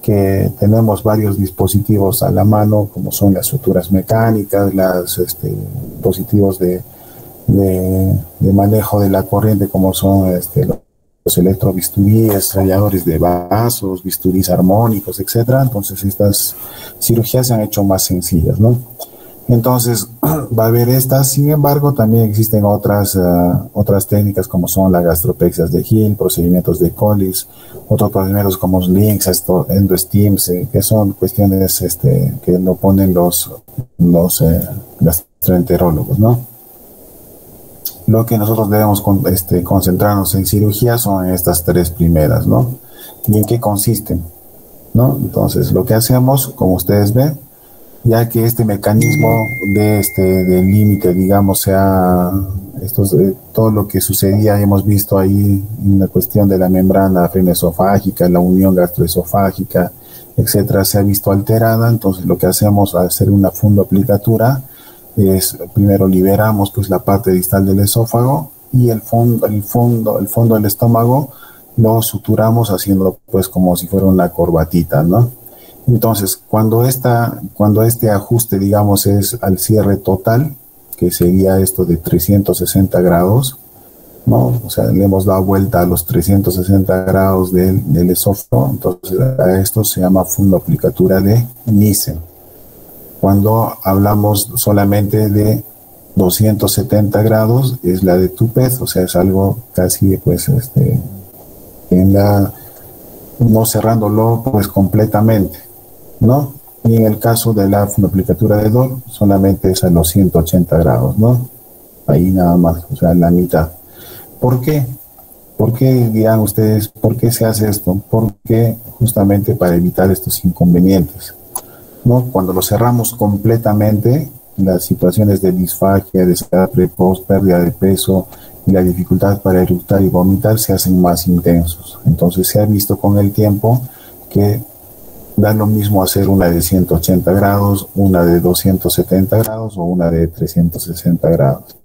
que tenemos varios dispositivos a la mano, como son las suturas mecánicas, los dispositivos de manejo de la corriente, como son los electrobisturíes, ralladores de vasos, bisturís armónicos, etcétera. Entonces estas cirugías se han hecho más sencillas, ¿no? Entonces va a haber estas. Sin embargo, también existen otras técnicas, como son las gastropexias de Hill, procedimientos de Collis, otros procedimientos como LINX, endosteams, que son cuestiones que lo ponen los gastroenterólogos, ¿no? Lo que nosotros debemos concentrarnos en cirugía son estas tres primeras, ¿no? ¿Y en qué consisten? ¿No? Entonces, lo que hacemos, como ustedes ven, ya que este mecanismo de límite, digamos, todo lo que sucedía, hemos visto ahí en la cuestión de la membrana esofágica, la unión gastroesofágica, etcétera, se ha visto alterada. Entonces, lo que hacemos al hacer una fundoaplicatura es, primero liberamos pues la parte distal del esófago, y el fondo del estómago lo suturamos haciéndolo pues como si fuera una corbatita, ¿no? Entonces, cuando este ajuste, digamos, es al cierre total, que sería esto de 360 grados, ¿no? O sea, le hemos dado vuelta a los 360 grados del esófago. Entonces, a esto se llama fundoaplicatura de Nissen. Cuando hablamos solamente de 270 grados, es la de Toupet, o sea, es algo casi, pues, no cerrándolo, pues, completamente, ¿no? Y en el caso de la fundoaplicatura de Dor, solamente es a los 180 grados, ¿no? Ahí nada más, o sea, la mitad. ¿Por qué? ¿Por qué, dirán ustedes, por qué se hace esto? Porque justamente para evitar estos inconvenientes, ¿no? Cuando lo cerramos completamente, las situaciones de disfagia, de saciedad precoz, pérdida de peso y la dificultad para eructar y vomitar se hacen más intensos. Entonces se ha visto con el tiempo que da lo mismo hacer una de 180 grados, una de 270 grados o una de 360 grados.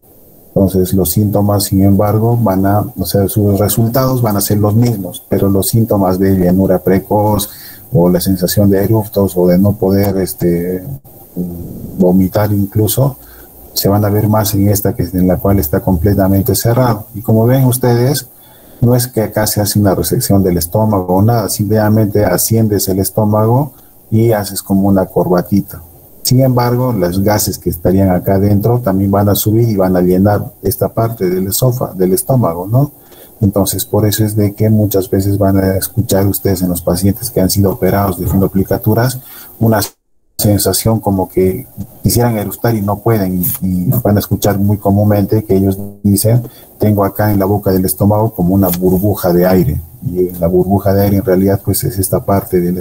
Entonces los síntomas, sin embargo, sus resultados van a ser los mismos, pero los síntomas de llenura precoz, o la sensación de eructos, o de no poder vomitar incluso, se van a ver más en esta, en la cual está completamente cerrado. Y como ven ustedes, no es que acá se hace una resección del estómago o nada, simplemente asciendes el estómago y haces como una corbatita. Sin embargo, los gases que estarían acá adentro también van a subir y van a llenar esta parte del estómago, ¿no? Entonces, por eso es de que muchas veces van a escuchar ustedes en los pacientes que han sido operados de fundoplicaturas una sensación como que quisieran eructar y no pueden, y van a escuchar muy comúnmente que ellos dicen: tengo acá en la boca del estómago como una burbuja de aire, y la burbuja de aire en realidad pues es esta parte del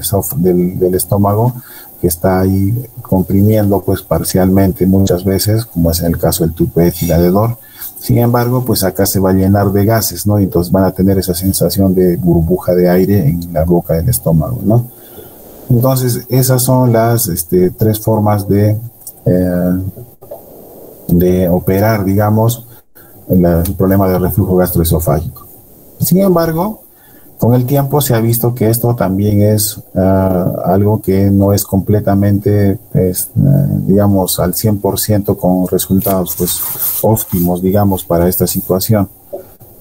estómago que está ahí comprimiendo pues parcialmente muchas veces, como es en el caso del Toupet y la de Dor. Sin embargo, pues acá se va a llenar de gases, ¿no? Y entonces van a tener esa sensación de burbuja de aire en la boca del estómago, ¿no? Entonces, esas son las tres formas de operar, digamos, el problema del reflujo gastroesofágico. Sin embargo, con el tiempo se ha visto que esto también es algo que no es completamente, digamos, al 100% con resultados pues óptimos, digamos, para esta situación.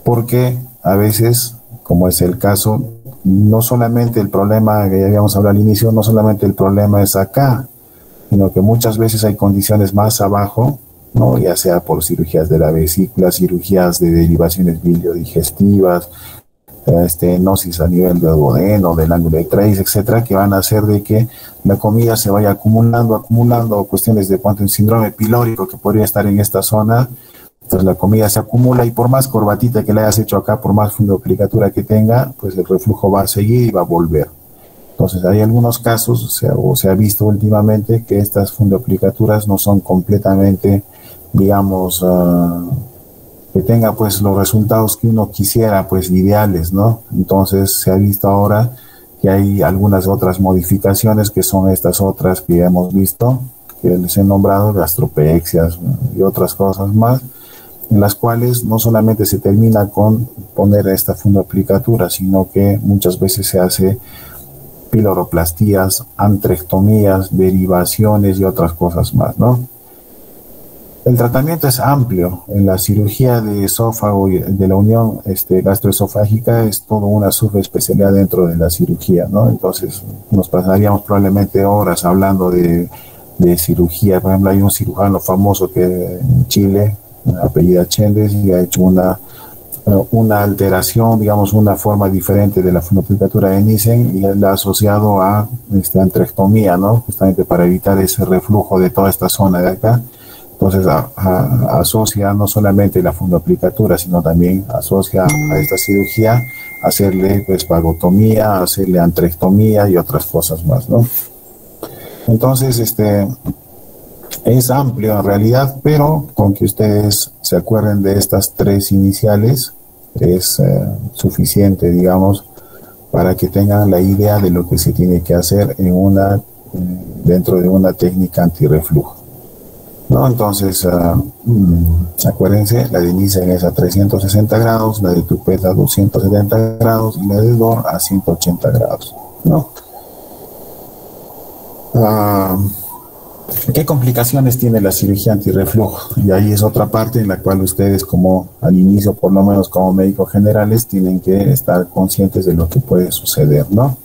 Porque a veces, como es el caso, no solamente el problema que ya habíamos hablado al inicio, no solamente el problema es acá, sino que muchas veces hay condiciones más abajo, ¿no? Ya sea por cirugías de la vesícula, cirugías de derivaciones biliodigestivas, estenosis a nivel del duodeno, del ángulo de Treis, etcétera, que van a hacer de que la comida se vaya acumulando, cuestiones de un síndrome pilórico que podría estar en esta zona. Entonces la comida se acumula y por más corbatita que le hayas hecho acá, por más fundoplicatura que tenga, pues el reflujo va a seguir y va a volver. Entonces hay algunos casos, se ha visto últimamente que estas fundoplicaturas no son completamente, digamos, que tenga pues los resultados que uno quisiera, pues ideales, ¿no? Entonces se ha visto ahora que hay algunas otras modificaciones que son estas otras que ya hemos visto, que les he nombrado, gastropexias y otras cosas más, en las cuales no solamente se termina con poner esta fundoplicatura, sino que muchas veces se hace piloroplastías, antrectomías, derivaciones y otras cosas más, ¿no? El tratamiento es amplio. En la cirugía de esófago y de la unión gastroesofágica es toda una subespecialidad dentro de la cirugía, ¿no? Entonces nos pasaríamos probablemente horas hablando de cirugía. Por ejemplo, hay un cirujano famoso que en Chile, apellida Chendes, y ha hecho una alteración, digamos, una forma diferente de la fundoplicatura de Nissen y él la ha asociado a antrectomía, ¿no? Justamente para evitar ese reflujo de toda esta zona de acá. Entonces asocia no solamente la fundoplicatura, sino también asocia a esta cirugía hacerle pues vagotomía, hacerle antrectomía y otras cosas más, ¿no? Entonces, es amplio en realidad, pero con que ustedes se acuerden de estas tres iniciales es suficiente, digamos, para que tengan la idea de lo que se tiene que hacer dentro de una técnica antirreflujo, ¿no? Entonces, acuérdense, la de Nissen es a 360 grados, la de Toupet a 270 grados y la de Dor a 180 grados, ¿no? ¿Qué complicaciones tiene la cirugía antirreflujo? Y ahí es otra parte en la cual ustedes, como al inicio, por lo menos como médicos generales, tienen que estar conscientes de lo que puede suceder, ¿no?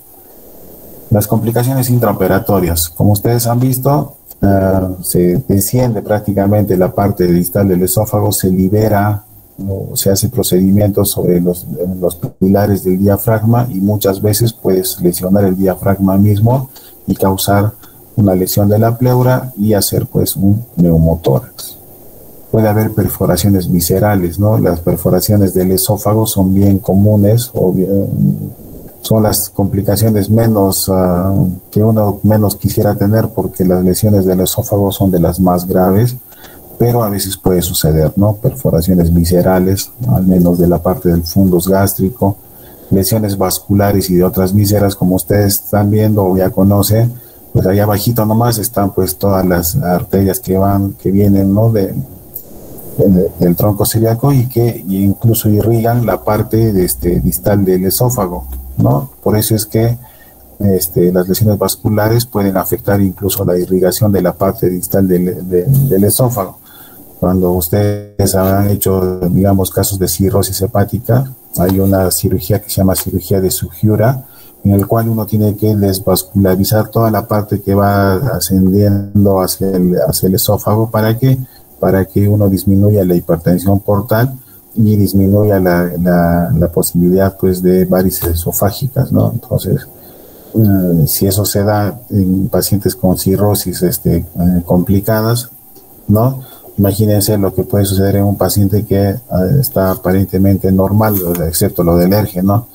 Las complicaciones intraoperatorias. Como ustedes han visto, se desciende prácticamente la parte distal del esófago, se libera o se hace procedimientos sobre los pilares del diafragma y muchas veces puedes lesionar el diafragma mismo y causar una lesión de la pleura y hacer pues un neumotórax. Puede haber perforaciones viscerales, ¿no? Las perforaciones del esófago son bien comunes, son las complicaciones menos que uno menos quisiera tener porque las lesiones del esófago son de las más graves, pero a veces puede suceder, ¿no? Perforaciones viscerales, al menos de la parte del fundus gástrico, lesiones vasculares y de otras vísceras, como ustedes están viendo o ya conocen. Pues allá abajito nomás están pues todas las arterias que vienen, ¿no? del tronco celíaco y que incluso irrigan la parte distal del esófago, ¿no? Por eso es que las lesiones vasculares pueden afectar incluso la irrigación de la parte distal del esófago. Cuando ustedes habrán hecho, digamos, casos de cirrosis hepática, hay una cirugía que se llama cirugía de Sugiura, en el cual uno tiene que desvascularizar toda la parte que va ascendiendo hacia el esófago. ¿Para qué? Para que uno disminuya la hipertensión portal y disminuya la posibilidad pues de varices esofágicas, ¿no? Entonces, si eso se da en pacientes con cirrosis complicadas, ¿no? Imagínense lo que puede suceder en un paciente que está aparentemente normal, excepto lo del ERGE, ¿no?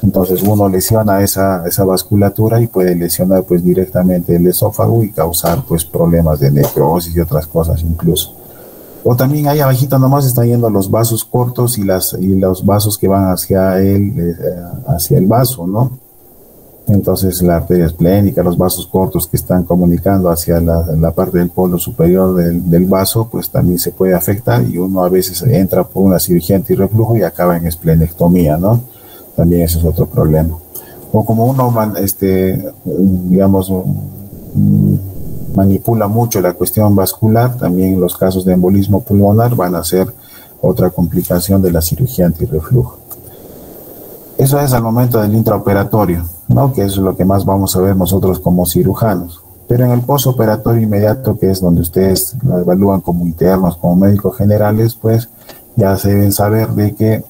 Entonces uno lesiona esa vasculatura y puede lesionar pues directamente el esófago y causar pues problemas de necrosis y otras cosas incluso. O también ahí abajito nomás están yendo los vasos cortos y los vasos que van hacia el vaso, ¿no? Entonces la arteria esplénica, los vasos cortos que están comunicando hacia la parte del polo superior del vaso, pues también se puede afectar y uno a veces entra por una cirugía antirreflujo y acaba en esplenectomía, ¿no? También ese es otro problema. O como uno, digamos, manipula mucho la cuestión vascular, también los casos de embolismo pulmonar van a ser otra complicación de la cirugía antirreflujo. Eso es al momento del intraoperatorio, ¿no? Que es lo que más vamos a ver nosotros como cirujanos. Pero en el postoperatorio inmediato, que es donde ustedes lo evalúan como internos, como médicos generales, pues ya se deben saber de que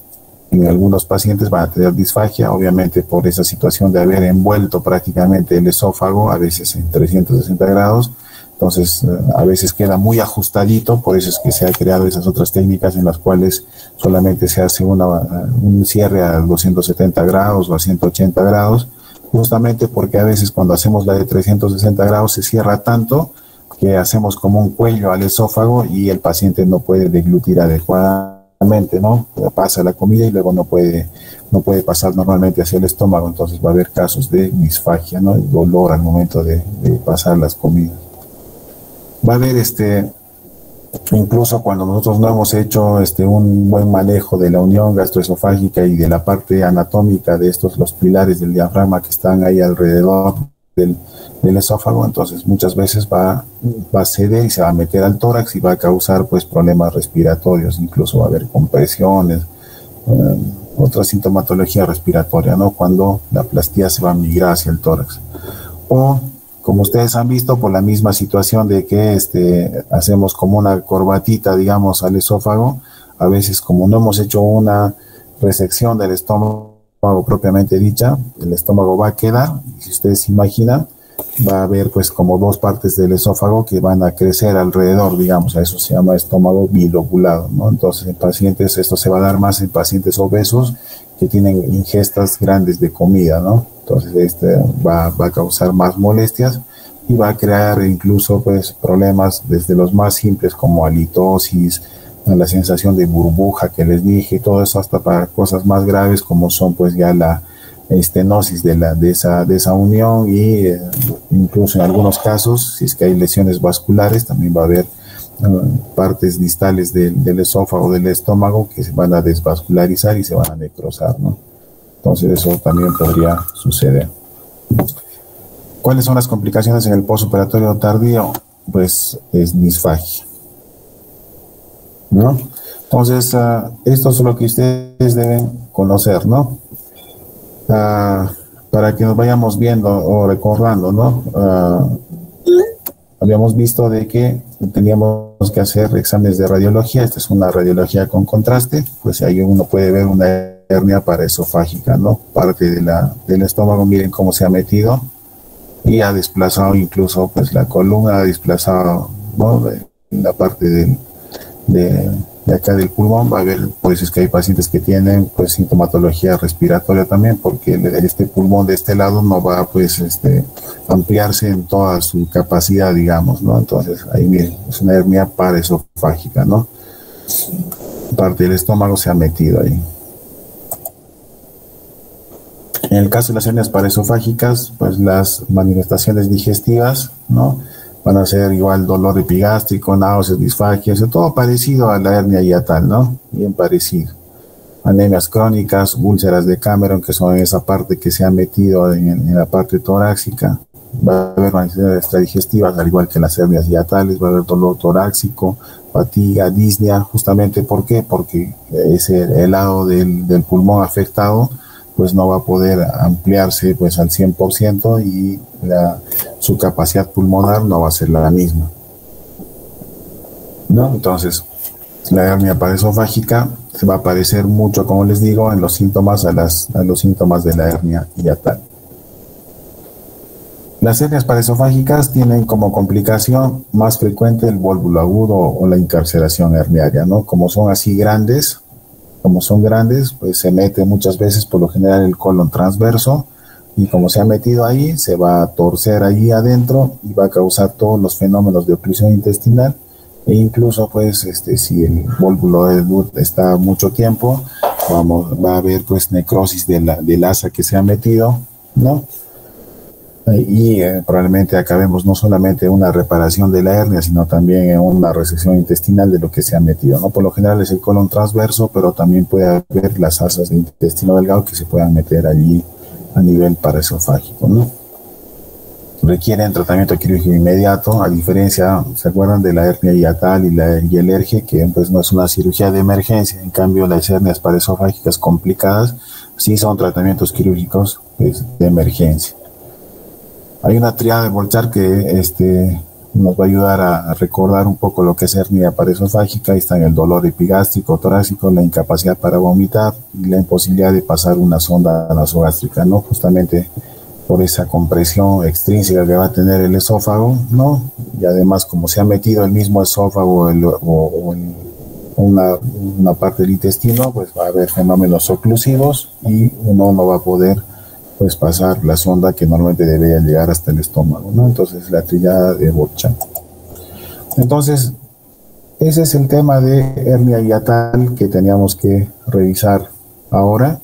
en algunos pacientes van a tener disfagia, obviamente por esa situación de haber envuelto prácticamente el esófago, a veces en 360 grados. Entonces, a veces queda muy ajustadito, por eso es que se han creado esas otras técnicas en las cuales solamente se hace un cierre a 270 grados o a 180 grados, justamente porque a veces cuando hacemos la de 360 grados se cierra tanto que hacemos como un cuello al esófago y el paciente no puede deglutir adecuadamente, ¿no? Pasa la comida y luego no puede pasar normalmente hacia el estómago, entonces va a haber casos de disfagia, ¿no? Y dolor al momento de pasar las comidas. Va a haber incluso cuando nosotros no hemos hecho un buen manejo de la unión gastroesofágica y de la parte anatómica de los pilares del diafragma que están ahí alrededor del esófago, entonces muchas veces va a ceder y se va a meter al tórax y va a causar pues problemas respiratorios, incluso va a haber compresiones, otra sintomatología respiratoria, ¿no? Cuando la plastía se va a migrar hacia el tórax. O como ustedes han visto, por la misma situación de que hacemos como una corbatita, digamos, al esófago, a veces como no hemos hecho una resección del estómago propiamente dicha, el estómago va a quedar, y si ustedes se imaginan, va a haber pues como dos partes del esófago que van a crecer alrededor, digamos, a eso se llama estómago bilobulado, ¿no? Entonces en pacientes, esto se va a dar más en pacientes obesos que tienen ingestas grandes de comida, ¿no? Entonces va a causar más molestias y va a crear incluso pues problemas desde los más simples como halitosis, la sensación de burbuja que les dije, todo eso hasta para cosas más graves como son pues ya la estenosis de esa unión y incluso en algunos casos, si es que hay lesiones vasculares, también va a haber partes distales del esófago, del estómago que se van a desvascularizar y se van a necrosar, ¿no? Entonces eso también podría suceder. ¿Cuáles son las complicaciones en el postoperatorio tardío? Pues es disfagia, ¿no? Entonces, esto es lo que ustedes deben conocer, ¿no? Para que nos vayamos viendo o recordando, ¿no? Habíamos visto de que teníamos que hacer exámenes de radiología. Esta es una radiología con contraste, pues ahí uno puede ver una hernia paraesofágica, ¿no? Parte del estómago, miren cómo se ha metido y ha desplazado incluso pues la columna, ha desplazado, ¿no? La parte de acá del pulmón. Va a haber, por eso es que hay pacientes que tienen pues sintomatología respiratoria también, porque este pulmón de este lado no va pues ampliarse en toda su capacidad, digamos, ¿no? Entonces ahí miren, es una hernia paraesofágica, ¿no? Parte del estómago se ha metido ahí. En el caso de las hernias paraesofágicas, pues las manifestaciones digestivas, ¿no? Van a ser igual dolor epigástrico, náuseas, disfagias, todo parecido a la hernia hiatal, ¿no? Bien parecido. Anemias crónicas, úlceras de Cameron, que son esa parte que se ha metido en la parte torácica. Va a haber manifestaciones extradigestivas, al igual que las hernias hiatales, va a haber dolor torácico, fatiga, disnea, justamente ¿por qué? Porque el lado del pulmón afectado pues no va a poder ampliarse pues al 100% y su capacidad pulmonar no va a ser la misma, ¿no? Entonces, la hernia paraesofágica se va a parecer mucho, como les digo, en los síntomas a los síntomas de la hernia hiatal. Las hernias paraesofágicas tienen como complicación más frecuente el vólvulo agudo o la incarceración herniaria, ¿no? Como son grandes, pues se mete muchas veces por lo general el colon transverso y como se ha metido ahí, se va a torcer allí adentro y va a causar todos los fenómenos de oclusión intestinal e incluso pues si el vólvulo está mucho tiempo, va a haber pues necrosis del asa que se ha metido, ¿no? Y probablemente acabemos no solamente en una reparación de la hernia, sino también en una resección intestinal de lo que se ha metido, ¿no? Por lo general es el colon transverso, pero también puede haber las asas de intestino delgado que se puedan meter allí a nivel paraesofágico, ¿no? Requieren tratamiento quirúrgico inmediato, a diferencia, ¿se acuerdan de la hernia hiatal y el ERGE, que pues no es una cirugía de emergencia? En cambio, las hernias paraesofágicas complicadas sí son tratamientos quirúrgicos pues, de emergencia. Hay una triada de Volchar que nos va a ayudar a recordar un poco lo que es hernia paraesofágica. Ahí están el dolor epigástrico, torácico, la incapacidad para vomitar y la imposibilidad de pasar una sonda nasogástrica, ¿no? Justamente por esa compresión extrínseca que va a tener el esófago, ¿no? Y además, como se ha metido el mismo esófago o una parte del intestino, pues va a haber fenómenos oclusivos y uno no va a poder pues pasar la sonda que normalmente debería llegar hasta el estómago, ¿no? Entonces, la trillada de Bocha. Entonces, ese es el tema de hernia hiatal que teníamos que revisar ahora.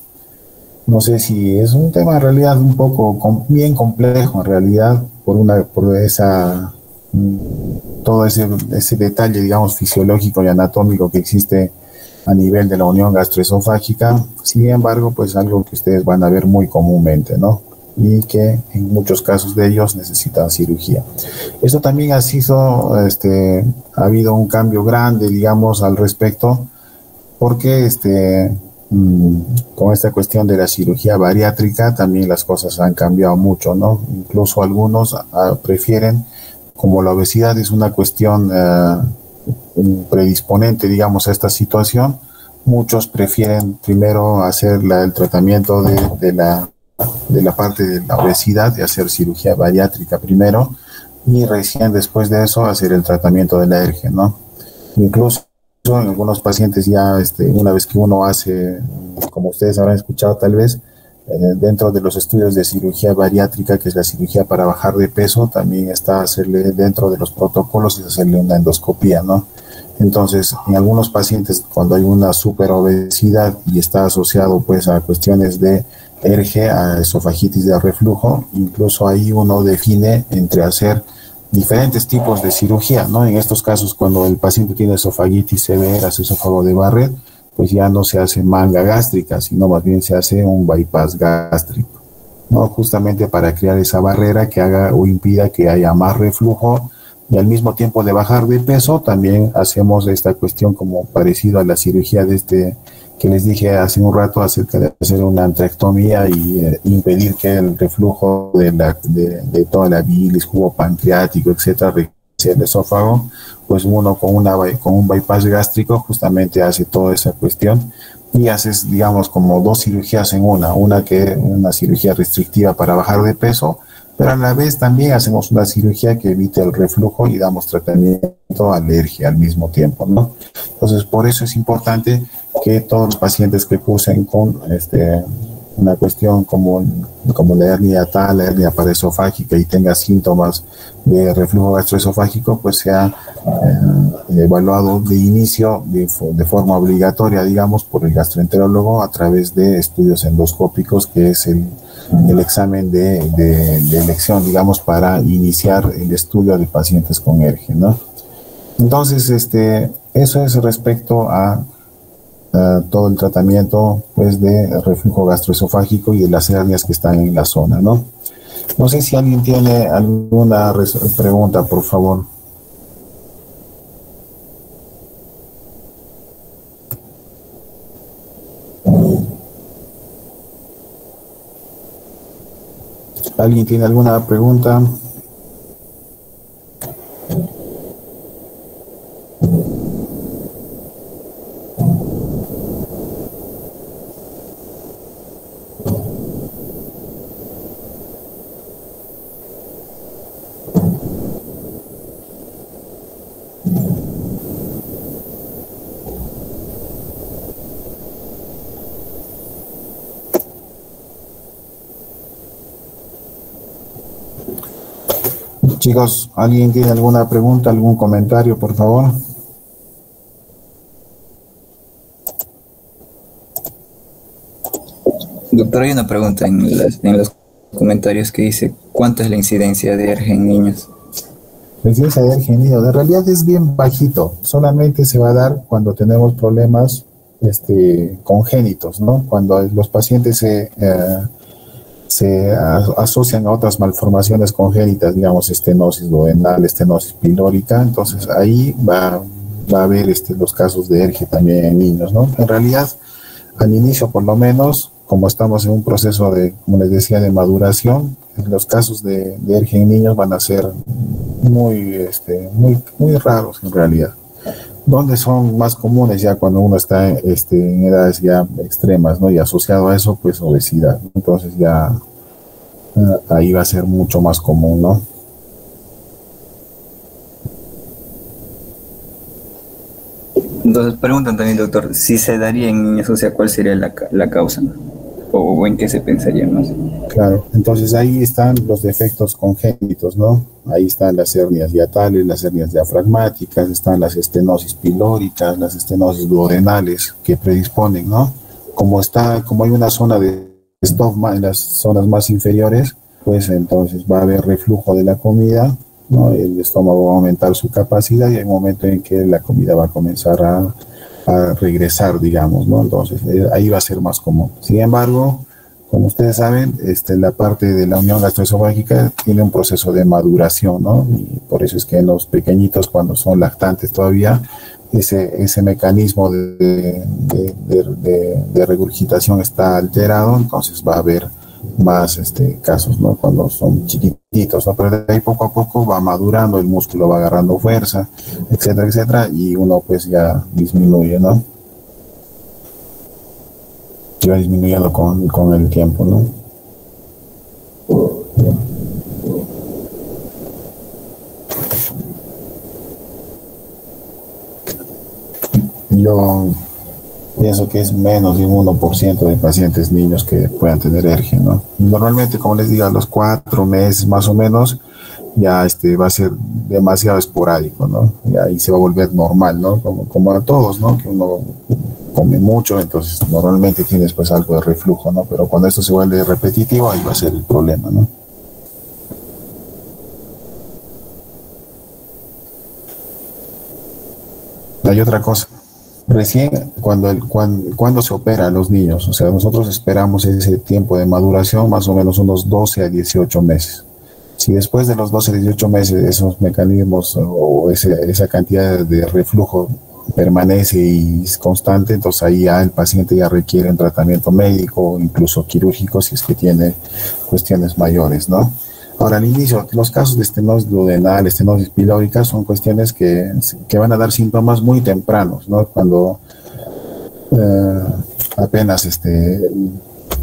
No sé si es un tema en realidad un poco bien complejo, en realidad, por esa todo ese detalle, digamos, fisiológico y anatómico que existe a nivel de la unión gastroesofágica. Sin embargo, pues algo que ustedes van a ver muy comúnmente, ¿no? Y que en muchos casos de ellos necesitan cirugía. Esto también ha habido un cambio grande, digamos, al respecto, porque con esta cuestión de la cirugía bariátrica también las cosas han cambiado mucho, ¿no? Incluso algunos prefieren, como la obesidad es una cuestión predisponente, digamos, a esta situación, muchos prefieren primero hacer el tratamiento de la parte de la obesidad, de hacer cirugía bariátrica primero, y recién después de eso hacer el tratamiento de la ERGE, ¿no? Incluso en algunos pacientes ya, una vez que uno hace, como ustedes habrán escuchado tal vez, dentro de los estudios de cirugía bariátrica, que es la cirugía para bajar de peso, también está hacerle, dentro de los protocolos, es hacerle una endoscopía, ¿no? Entonces, en algunos pacientes, cuando hay una superobesidad y está asociado pues a cuestiones de ERGE, a esofagitis de reflujo, incluso ahí uno define entre hacer diferentes tipos de cirugía, ¿no? En estos casos, cuando el paciente tiene esofagitis severa, esófago de Barrett, pues ya no se hace manga gástrica, sino más bien se hace un bypass gástrico, ¿no? Justamente para crear esa barrera que haga o impida que haya más reflujo, y al mismo tiempo de bajar de peso, también hacemos esta cuestión como parecido a la cirugía que les dije hace un rato acerca de hacer una antrectomía y impedir que el reflujo de toda la bilis, jugo pancreático, etcétera, hacia el esófago. Pues uno con un bypass gástrico justamente hace toda esa cuestión y haces, digamos, como dos cirugías en una cirugía restrictiva para bajar de peso, pero a la vez también hacemos una cirugía que evite el reflujo y damos tratamiento alergia al mismo tiempo, ¿no? Entonces, por eso es importante que todos los pacientes que cursen con una cuestión como la hernia tal, la hernia paraesofágica y tenga síntomas de reflujo gastroesofágico, pues sea evaluado de inicio de forma obligatoria, digamos, por el gastroenterólogo a través de estudios endoscópicos, que es el examen de elección, digamos, para iniciar el estudio de pacientes con ERGE, ¿no? Entonces, eso es respecto a todo el tratamiento pues de reflujo gastroesofágico y de las hernias que están en la zona, ¿no? No sé si alguien tiene alguna pregunta, por favor. ¿Alguien tiene alguna pregunta? Chicos, ¿alguien tiene alguna pregunta, algún comentario, por favor? Doctor, hay una pregunta en los comentarios que dice, ¿cuánto es la incidencia de ERGE en niños? La incidencia de ERGE en niños, en realidad es bien bajito, solamente se va a dar cuando tenemos problemas congénitos, ¿no? Cuando los pacientes se asocian a otras malformaciones congénitas, digamos, estenosis duodenal, estenosis pilórica, entonces ahí va a haber los casos de ERGE también en niños, ¿no? En realidad, al inicio por lo menos, como estamos en un proceso de, como les decía, de maduración, los casos de alergia en niños van a ser muy raros en realidad. Donde son más comunes ya cuando uno está en edades ya extremas, ¿no? Y asociado a eso, pues obesidad. Entonces ya ahí va a ser mucho más común, ¿no? Entonces preguntan también, doctor, si se daría en niños, o sea, ¿cuál sería la causa? O en qué se pensaría más? Claro, entonces ahí están los defectos congénitos, ¿no? Ahí están las hernias hiatales, las hernias diafragmáticas, están las estenosis pilóricas, las estenosis duodenales que predisponen, ¿no? Como hay una zona de estofma en las zonas más inferiores, pues entonces va a haber reflujo de la comida, ¿no? El estómago va a aumentar su capacidad y hay un momento en que la comida va a comenzar a regresar, digamos, ¿no? Entonces ahí va a ser más común. Sin embargo, como ustedes saben, la parte de la unión gastroesofágica tiene un proceso de maduración, ¿no? Y por eso es que en los pequeñitos, cuando son lactantes todavía, ese mecanismo de regurgitación está alterado, entonces va a haber más casos, ¿no? Cuando son chiquititos, ¿no? Pero de ahí poco a poco va madurando, el músculo va agarrando fuerza, etcétera, etcétera, y uno pues ya disminuye, ¿no? Y va disminuyendo con el tiempo, ¿no? Yo pienso que es menos de un 1% de pacientes niños que puedan tener alergia, ¿no? Normalmente, como les digo, a los 4 meses más o menos, ya va a ser demasiado esporádico, ¿no? Y ahí se va a volver normal, ¿no? Como a todos, ¿no? Que uno come mucho, entonces normalmente tienes pues algo de reflujo, ¿no? Pero cuando esto se vuelve repetitivo, ahí va a ser el problema, ¿no? Hay otra cosa. Recién cuando se opera a los niños, o sea, nosotros esperamos ese tiempo de maduración más o menos unos 12 a 18 meses. Si después de los 12 a 18 meses esos mecanismos o esa cantidad de reflujo permanece y es constante, entonces ahí ya el paciente ya requiere un tratamiento médico, incluso quirúrgico, si es que tiene cuestiones mayores, ¿no? Ahora, al inicio, los casos de estenosis duodenal, estenosis pilórica, son cuestiones que van a dar síntomas muy tempranos, ¿no? Cuando apenas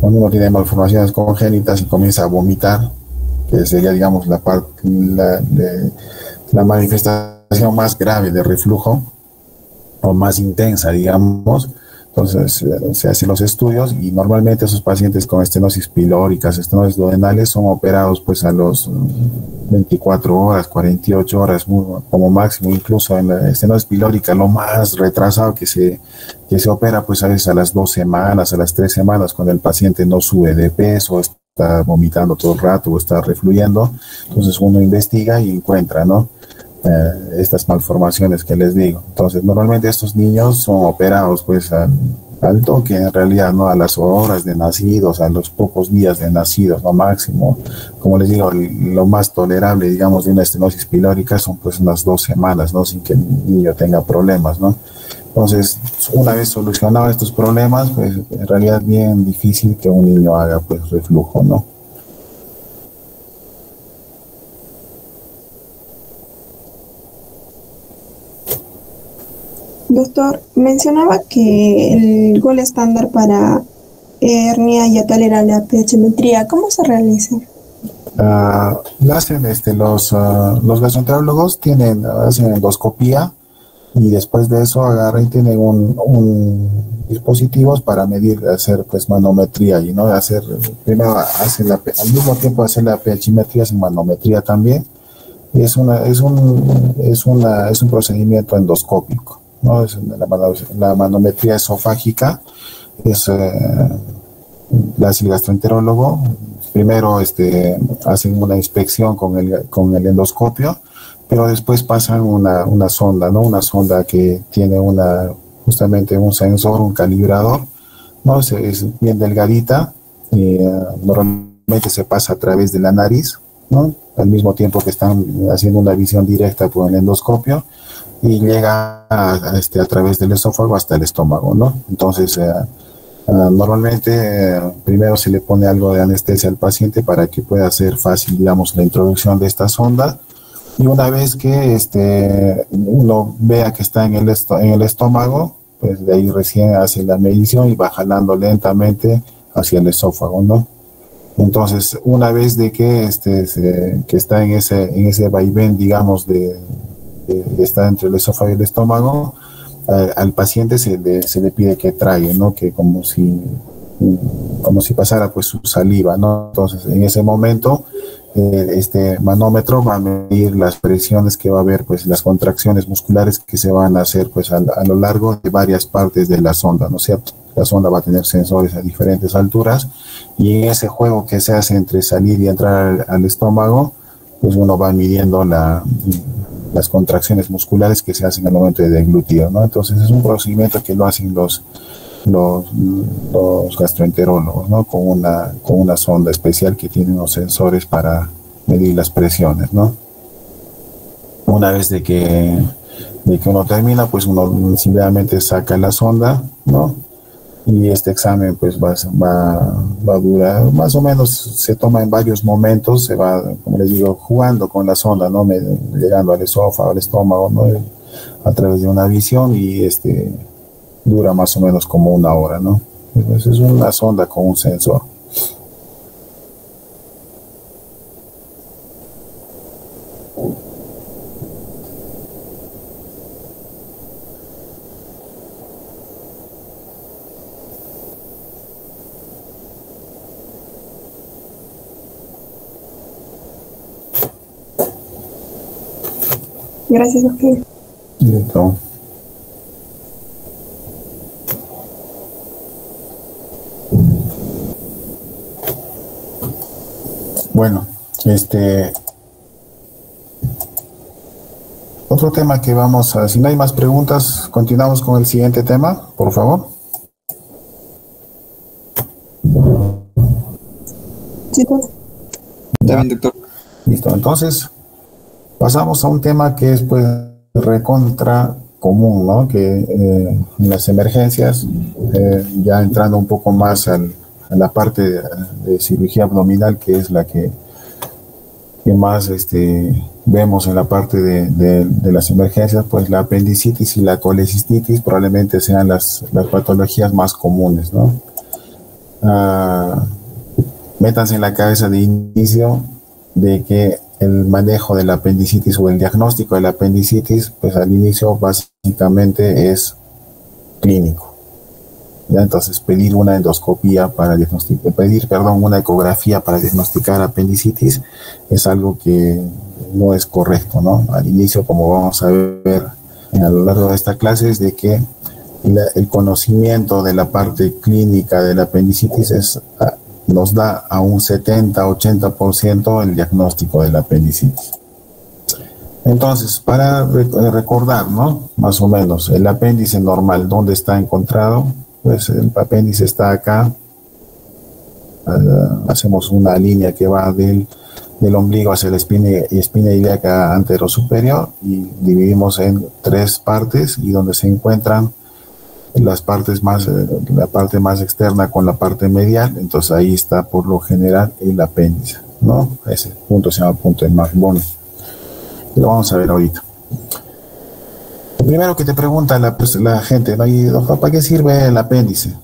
cuando uno tiene malformaciones congénitas y comienza a vomitar, que sería, digamos, la manifestación más grave de reflujo, o más intensa, digamos. Entonces se hacen los estudios y normalmente esos pacientes con estenosis pilóricas, estenosis duodenales son operados pues a los 24 horas, 48 horas como máximo. Incluso en la estenosis pilórica lo más retrasado que se opera pues a veces a las 2 semanas, a las 3 semanas, cuando el paciente no sube de peso, está vomitando todo el rato o está refluyendo. Entonces uno investiga y encuentra, ¿no? Estas malformaciones que les digo. Entonces, normalmente estos niños son operados pues al toque, en realidad, ¿no? A las horas de nacidos, a los pocos días de nacidos, no máximo. Como les digo, lo más tolerable, digamos, de una estenosis pilórica son pues unas 2 semanas, ¿no? Sin que el niño tenga problemas, ¿no? Entonces, una vez solucionados estos problemas, pues en realidad es bien difícil que un niño haga pues reflujo, ¿no? Doctor, mencionaba que el gol estándar para hernia hiatal era la pH-metría. ¿Cómo se realiza? La hacen los gastroenterólogos hacen endoscopía y después de eso agarran y tienen un dispositivos para medir, hacer pues manometría y no primero hacen al mismo tiempo hacer la pH-metría, hacen manometría también y es un procedimiento endoscópico, ¿no? La manometría esofágica la hace el gastroenterólogo. Primero hacen una inspección con el endoscopio, pero después pasan una sonda, ¿no? Una sonda que tiene justamente un sensor, un calibrador, ¿no? Es bien delgadita y normalmente se pasa a través de la nariz, ¿no? Al mismo tiempo que están haciendo una visión directa por el endoscopio y llega a través del esófago hasta el estómago, ¿no? Entonces Normalmente, primero se le pone algo de anestesia al paciente para que pueda ser fácil, digamos, la introducción de esta sonda. Y una vez que uno vea que está en el estómago, pues de ahí recién hace la medición y va jalando lentamente hacia el esófago, ¿no? Entonces, una vez de que, que está en ese vaivén, digamos, de estar entre el esófago y el estómago, al paciente se le pide que trague, ¿no? Que como si pasara pues su saliva, ¿no? Entonces, en ese momento, este manómetro va a medir las presiones que va a haber, pues las contracciones musculares que se van a hacer pues a lo largo de varias partes de la sonda, ¿no es cierto? La sonda va a tener sensores a diferentes alturas y en ese juego que se hace entre salir y entrar al estómago, pues uno va midiendo las contracciones musculares que se hacen al momento de deglutir, ¿no? Entonces es un procedimiento que lo hacen los gastroenterólogos, ¿no? Con una sonda especial que tiene unos sensores para medir las presiones, ¿no? Una vez de que uno termina, pues uno simplemente saca la sonda, ¿no? Y este examen pues va a durar, más o menos se toma en varios momentos, se va, como les digo, jugando con la sonda, ¿no? Llegando al esófago, al estómago, ¿no? A través de una visión y dura más o menos como una hora, ¿no? Entonces es una sonda con un sensor. Gracias, doctor. Listo. Bueno, otro tema que vamos a, si no hay más preguntas, continuamos con el siguiente tema, por favor. Sí, doctor. Está bien, doctor. Listo, entonces pasamos a un tema que es pues recontra común, ¿no? Que en las emergencias, ya entrando un poco más a la parte de cirugía abdominal, que es la que más vemos en la parte de las emergencias, pues la apendicitis y la colecistitis probablemente sean las patologías más comunes, ¿no? Métanse en la cabeza de inicio de que el manejo de la apendicitis o el diagnóstico de la apendicitis, pues al inicio básicamente es clínico. ¿Ya? Entonces pedir una endoscopía para diagnosticar, una ecografía para diagnosticar apendicitis es algo que no es correcto, ¿no? Al inicio, como vamos a ver a lo largo de esta clase, es de que el conocimiento de la parte clínica de la apendicitis nos da a un 70-80% el diagnóstico de la apendicitis. Entonces, para recordar, ¿no? Más o menos, el apéndice normal, ¿dónde está encontrado? Pues el apéndice está acá. Hacemos una línea que va del ombligo hacia la espina ilíaca anterosuperior y dividimos en 3 partes y donde se encuentran las partes la parte más externa con la parte medial, entonces ahí está por lo general el apéndice, ¿no? Ese punto se llama punto de Magbone. Lo vamos a ver ahorita. Lo primero que te pregunta la gente, ¿no? ¿Y, doctor, para qué sirve el apéndice?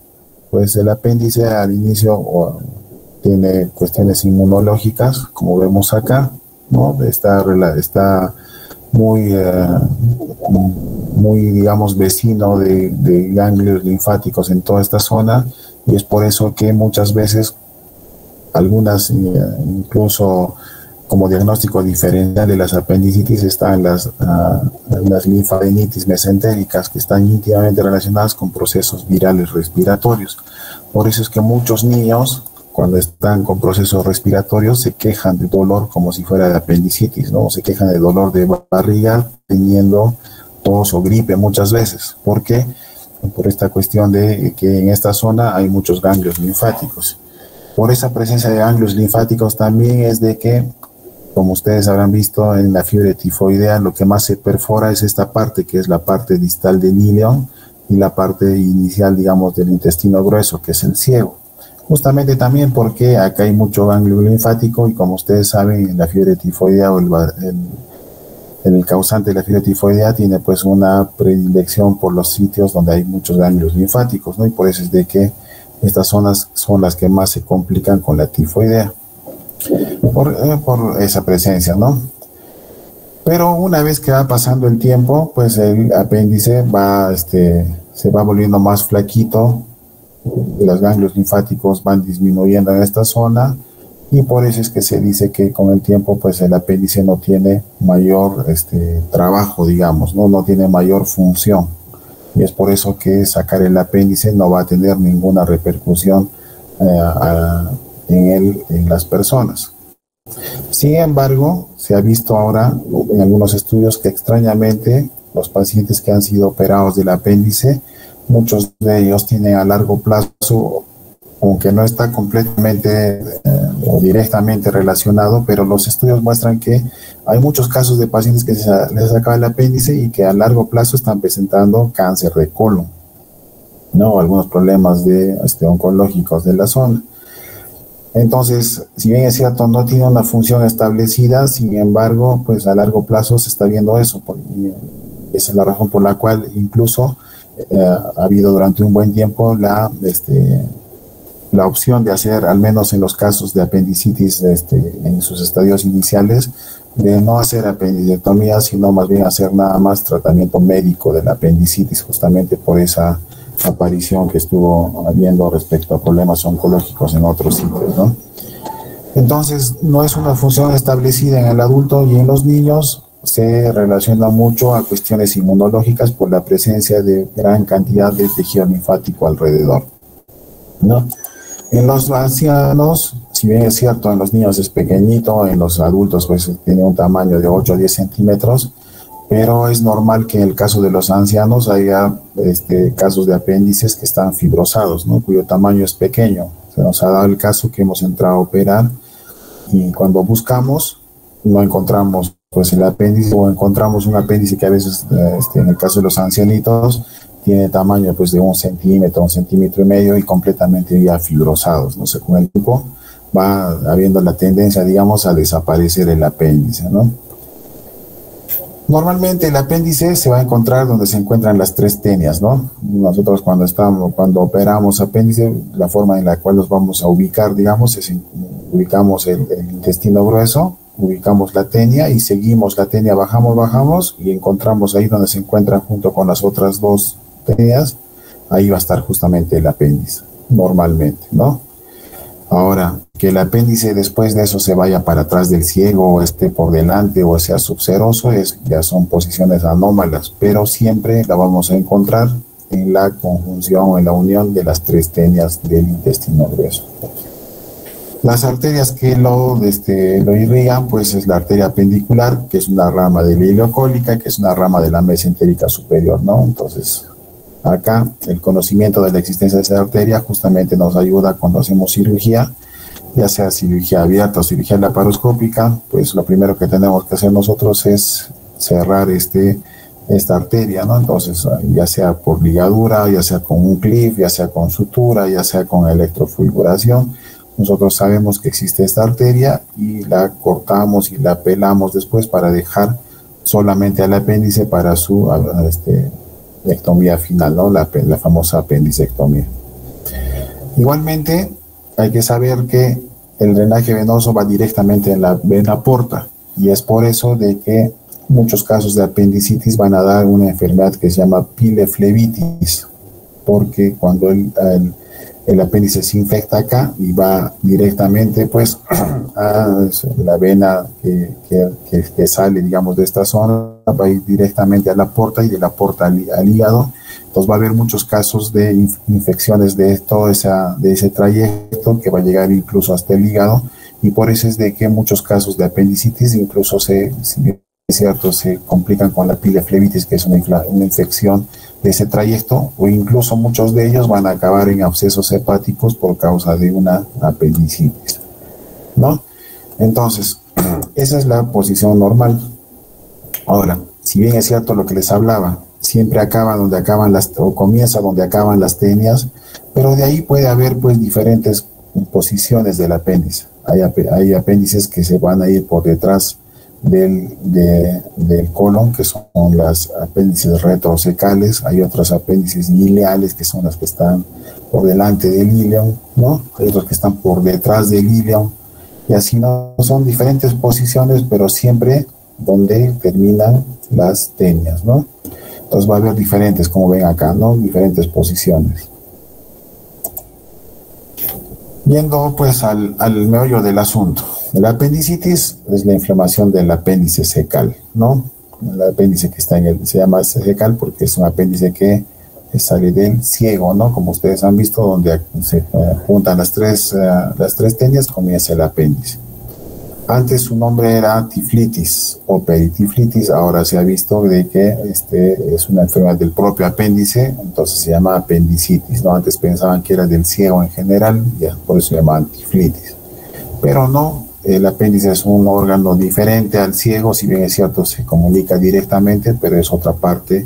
Pues el apéndice al inicio tiene cuestiones inmunológicas, como vemos acá, ¿no? Está muy, digamos, vecino de ganglios linfáticos en toda esta zona, y es por eso que muchas veces algunas, incluso como diagnóstico diferencial de las apendicitis, están las linfadenitis mesentéricas, que están íntimamente relacionadas con procesos virales respiratorios. Por eso es que muchos niños, cuando están con procesos respiratorios, se quejan de dolor como si fuera de apendicitis, ¿no? Se quejan de dolor de barriga teniendo tos o gripe muchas veces. ¿Por qué? Por esta cuestión de que en esta zona hay muchos ganglios linfáticos. Por esa presencia de ganglios linfáticos también es de que, como ustedes habrán visto en la fiebre tifoidea, lo que más se perfora es esta parte, que es la parte distal del ilion, y la parte inicial, digamos, del intestino grueso, que es el ciego. Justamente también porque acá hay mucho ganglio linfático y como ustedes saben, la fiebre tifoidea o el causante de la fiebre tifoidea tiene pues una predilección por los sitios donde hay muchos ganglios linfáticos, ¿no? Y por eso es de que estas zonas son las que más se complican con la tifoidea, por esa presencia, ¿no? Pero una vez que va pasando el tiempo, pues el apéndice se va volviendo más flaquito, los ganglios linfáticos van disminuyendo en esta zona y por eso es que se dice que con el tiempo pues el apéndice no tiene mayor trabajo, digamos, no tiene mayor función, y es por eso que sacar el apéndice no va a tener ninguna repercusión en las personas. Sin embargo, se ha visto ahora en algunos estudios que extrañamente los pacientes que han sido operados del apéndice, muchos de ellos tienen a largo plazo, aunque no está completamente o directamente relacionado, pero los estudios muestran que hay muchos casos de pacientes que les acaba el apéndice y que a largo plazo están presentando cáncer de colon, ¿no? Algunos problemas oncológicos de la zona. Entonces, si bien es cierto, no tiene una función establecida, sin embargo, pues a largo plazo se está viendo eso. Y esa es la razón por la cual incluso ha habido durante un buen tiempo la opción de hacer, al menos en los casos de apendicitis en sus estadios iniciales, de no hacer apendicectomía, sino más bien hacer nada más tratamiento médico de la apendicitis, justamente por esa aparición que estuvo habiendo respecto a problemas oncológicos en otros sitios, ¿no? Entonces, no es una función establecida en el adulto, y en los niños se relaciona mucho a cuestiones inmunológicas por la presencia de gran cantidad de tejido linfático alrededor, ¿no? En los ancianos, si bien es cierto, en los niños es pequeñito, en los adultos pues tiene un tamaño de 8 a 10 centímetros, pero es normal que en el caso de los ancianos haya casos de apéndices que están fibrosados, ¿no? Cuyo tamaño es pequeño. Se nos ha dado el caso que hemos entrado a operar y cuando buscamos no encontramos pues el apéndice, o encontramos un apéndice que a veces en el caso de los ancianitos tiene tamaño pues de 1 centímetro, 1,5 centímetros y completamente ya fibrosados, ¿no? O sea, con el tiempo va habiendo la tendencia, digamos, a desaparecer el apéndice, ¿no? Normalmente el apéndice se va a encontrar donde se encuentran las 3 tenias, ¿no? Nosotros cuando operamos apéndice, la forma en la cual los vamos a ubicar, digamos, es ubicamos el intestino grueso, ubicamos la tenia y seguimos la tenia, bajamos y encontramos ahí donde se encuentran junto con las otras 2 tenias, ahí va a estar justamente el apéndice, normalmente, ¿no? Ahora, que el apéndice después de eso se vaya para atrás del ciego, o esté por delante, o sea subseroso, ya son posiciones anómalas, pero siempre la vamos a encontrar en la conjunción o en la unión de las 3 tenias del intestino grueso. Las arterias que lo irrigan, pues es la arteria apendicular, que es una rama de la ileocólica, que es una rama de la mesentérica superior, ¿no? Entonces, acá el conocimiento de la existencia de esa arteria justamente nos ayuda cuando hacemos cirugía, ya sea cirugía abierta o cirugía laparoscópica. Pues lo primero que tenemos que hacer nosotros es cerrar esta arteria, ¿no? Entonces, ya sea por ligadura, ya sea con un clip, ya sea con sutura, ya sea con electrofulguración, nosotros sabemos que existe esta arteria y la cortamos y la pelamos después para dejar solamente al apéndice para su ectomía final, ¿no? La famosa apendicectomía. Igualmente, hay que saber que el drenaje venoso va directamente en la vena porta, y es por eso de que muchos casos de apendicitis van a dar una enfermedad que se llama pileflebitis, porque cuando el apéndice se infecta acá y va directamente pues a la vena que sale, digamos, de esta zona, va a ir directamente a la porta y de la porta al hígado. Entonces va a haber muchos casos de infecciones de ese trayecto que va a llegar incluso hasta el hígado, y por eso es de que muchos casos de apendicitis incluso se complican con la pileflebitis, que es una infección de ese trayecto, o incluso muchos de ellos van a acabar en abscesos hepáticos por causa de una apendicitis, ¿no? Entonces, esa es la posición normal. Ahora, si bien es cierto lo que les hablaba, siempre acaba donde acaban o comienza donde acaban las tenias, pero de ahí puede haber pues diferentes posiciones del apéndice. Hay apéndices que se van a ir por detrás del colon, que son las apéndices retrosecales. Hay otros apéndices ileales, que son las que están por delante del ileum, ¿no? Hay otros que están por detrás del ileum, y así no son diferentes posiciones, pero siempre donde terminan las tenias, ¿no? Entonces va a haber diferentes, como ven acá, ¿no? Diferentes posiciones. Yendo pues al meollo del asunto. La apendicitis es la inflamación del apéndice secal, ¿no? El apéndice que está se llama secal porque es un apéndice que sale del ciego, ¿no? Como ustedes han visto, donde se juntan las tres tenias, comienza el apéndice. Antes su nombre era tiflitis o peritiflitis, ahora se ha visto de que es una enfermedad del propio apéndice, entonces se llama apendicitis, ¿no? Antes pensaban que era del ciego en general, ya por eso se llama tiflitis. Pero no, el apéndice es un órgano diferente al ciego, si bien es cierto se comunica directamente, pero es otra parte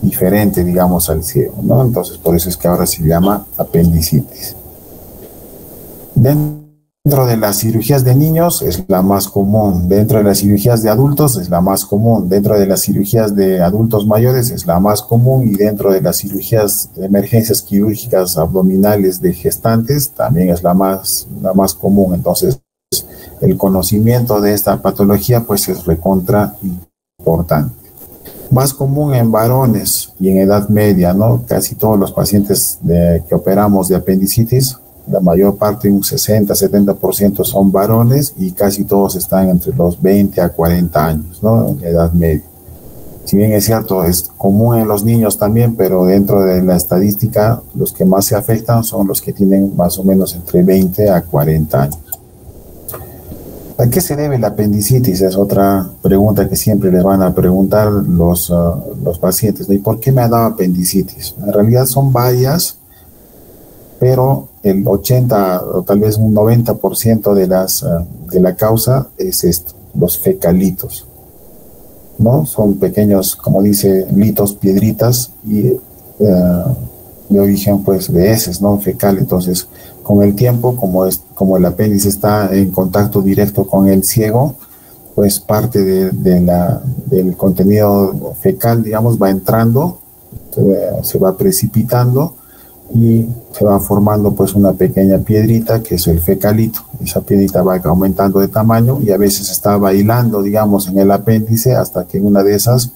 diferente, digamos, al ciego, ¿no? Entonces por eso es que ahora se llama apendicitis. Dentro de las cirugías de niños es la más común, dentro de las cirugías de adultos es la más común, dentro de las cirugías de adultos mayores es la más común, y dentro de las cirugías de emergencias quirúrgicas abdominales de gestantes también es la más común. Entonces el conocimiento de esta patología pues es recontra importante. Más común en varones y en edad media, ¿no? Casi todos los pacientes que operamos de apendicitis, la mayor parte, un 60-70% son varones, y casi todos están entre los 20 a 40 años, ¿no? En edad media. Si bien es cierto, es común en los niños también, pero dentro de la estadística, los que más se afectan son los que tienen más o menos entre 20 a 40 años. ¿A qué se debe la apendicitis? Es otra pregunta que siempre les van a preguntar los pacientes, ¿no? ¿Y por qué me ha dado apendicitis? En realidad son varias, pero el 80 o tal vez un 90% de la causa es esto, los fecalitos, ¿no? Son pequeños, como dice, litos, piedritas, y de origen pues de heces, ¿no? Fecal. Entonces con el tiempo, como el apéndice está en contacto directo con el ciego, pues parte del contenido fecal, digamos, va entrando, se va precipitando y se va formando pues una pequeña piedrita que es el fecalito. Esa piedrita va aumentando de tamaño y a veces está bailando, digamos, en el apéndice, hasta que una de esas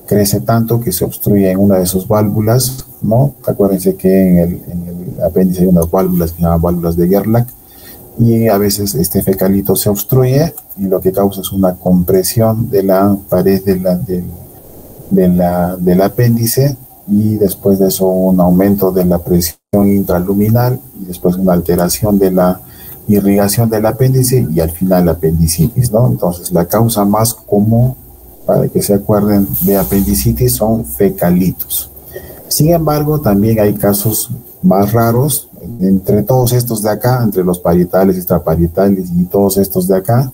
crece tanto que se obstruye en una de sus válvulas, ¿no? Acuérdense que en el apéndice hay unas válvulas que se llaman válvulas de Gerlach, y a veces este fecalito se obstruye y lo que causa es una compresión de la pared del apéndice, y después de eso un aumento de la presión intraluminal, y después una alteración de la irrigación del apéndice, y al final la apendicitis, ¿no? Entonces la causa más común, para que se acuerden, de apendicitis son fecalitos. Sin embargo, también hay casos más raros. Entre todos estos de acá, entre los parietales, extraparietales y todos estos de acá,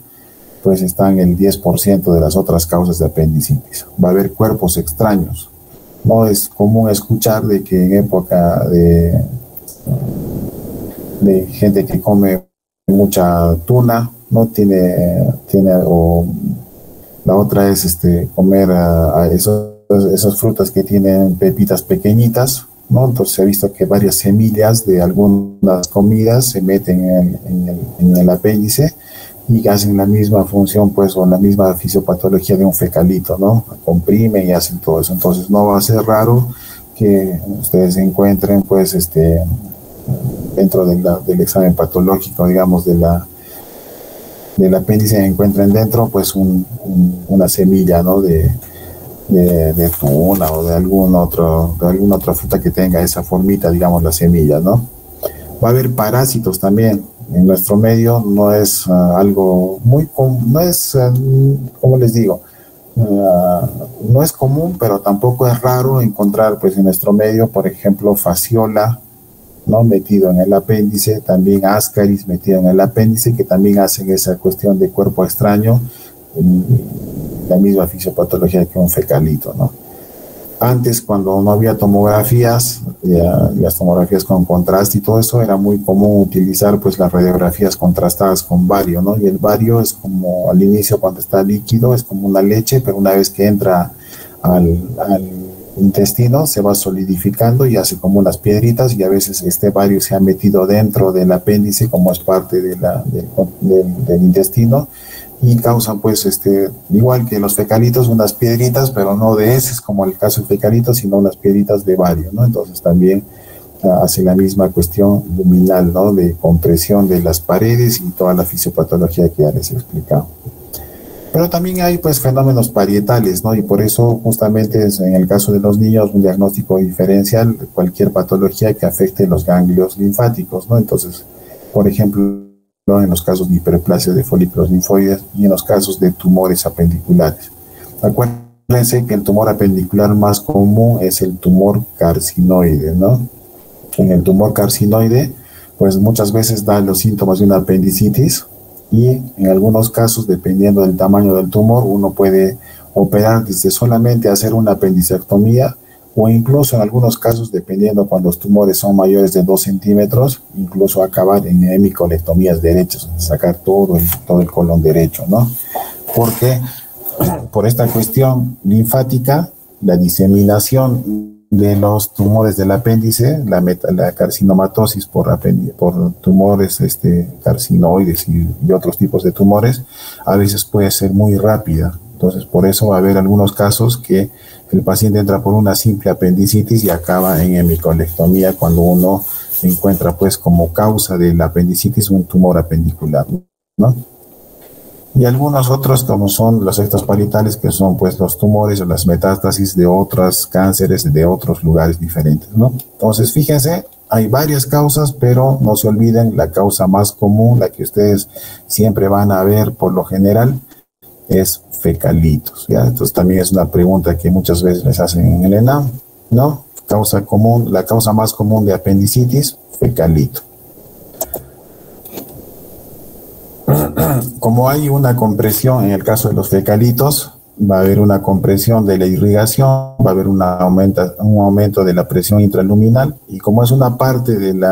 pues están el 10% de las otras causas de apendicitis. Va a haber cuerpos extraños. No es común escuchar de que en época de gente que come mucha tuna, no tiene o la otra es comer esas frutas que tienen pepitas pequeñitas, ¿no? Entonces se ha visto que varias semillas de algunas comidas se meten en el apéndice y hacen la misma función, pues, o la misma fisiopatología de un fecalito, ¿no? Comprimen y hacen todo eso. Entonces no va a ser raro que ustedes encuentren, pues, dentro del examen patológico, digamos, del apéndice, encuentren dentro, pues, una semilla, ¿no? de tuna o de alguna otra fruta que tenga esa formita, digamos, la semilla, ¿no? Va a haber parásitos también. En nuestro medio no es algo muy común, no es, ¿cómo les digo? No es común, pero tampoco es raro encontrar, pues, en nuestro medio, por ejemplo, fasciola, ¿no? Metido en el apéndice, también ascaris metido en el apéndice, que también hacen esa cuestión de cuerpo extraño, y la misma fisiopatología que un fecalito, ¿no? Antes, cuando no había tomografías, las tomografías con contraste y todo eso, era muy común utilizar pues las radiografías contrastadas con bario, ¿no? Y el bario es como al inicio cuando está líquido, es como una leche, pero una vez que entra al intestino se va solidificando y hace como unas piedritas, y a veces este bario se ha metido dentro del apéndice como es parte del intestino, y causan pues igual que los fecalitos, unas piedritas, pero no de heces como el caso del fecalito, sino unas piedritas de bario, ¿no? Entonces también hace la misma cuestión luminal, ¿no? De compresión de las paredes y toda la fisiopatología que ya les he explicado. Pero también hay pues fenómenos parietales, ¿no? Y por eso justamente en el caso de los niños un diagnóstico diferencial, cualquier patología que afecte los ganglios linfáticos, ¿no? Entonces, por ejemplo, ¿no? En los casos de hiperplasia de folículos linfoides y en los casos de tumores apendiculares. Acuérdense que el tumor apendicular más común es el tumor carcinoide, ¿no? En el tumor carcinoide, pues muchas veces da los síntomas de una apendicitis, y en algunos casos, dependiendo del tamaño del tumor, uno puede operar desde solamente hacer una apendicectomía, o incluso en algunos casos, dependiendo cuando los tumores son mayores de 2 centímetros, incluso acabar en hemicolectomías derechas, sacar todo el colon derecho, ¿no? Porque por esta cuestión linfática, la diseminación de los tumores del apéndice, la carcinomatosis por tumores carcinoides y otros tipos de tumores, a veces puede ser muy rápida. Entonces, por eso va a haber algunos casos que el paciente entra por una simple apendicitis y acaba en hemicolectomía cuando uno encuentra, pues, como causa de la apendicitis un tumor apendicular, ¿no? Y algunos otros, como son los efectos parietales, que son, pues, los tumores o las metástasis de otros cánceres de otros lugares diferentes, ¿no? Entonces, fíjense, hay varias causas, pero no se olviden, la causa más común, la que ustedes siempre van a ver por lo general, es fecalitos, ¿ya? Entonces también es una pregunta que muchas veces les hacen en el ENAM, ¿no? Causa común, la causa más común de apendicitis, fecalito. Como hay una compresión en el caso de los fecalitos, va a haber una compresión de la irrigación, va a haber un aumento de la presión intraluminal, y como es una parte del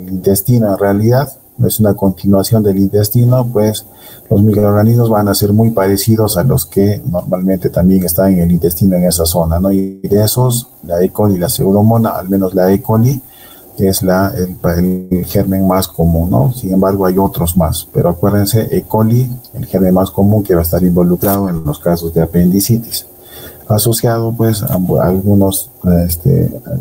intestino en realidad, es una continuación del intestino, pues los microorganismos van a ser muy parecidos a los que normalmente también están en el intestino en esa zona, ¿no? Y de esos, la E. coli y la Pseudomonas, al menos la E. coli, es el germen más común, ¿no? Sin embargo, hay otros más, pero acuérdense, E. coli, el germen más común que va a estar involucrado en los casos de apendicitis, asociado pues a algunos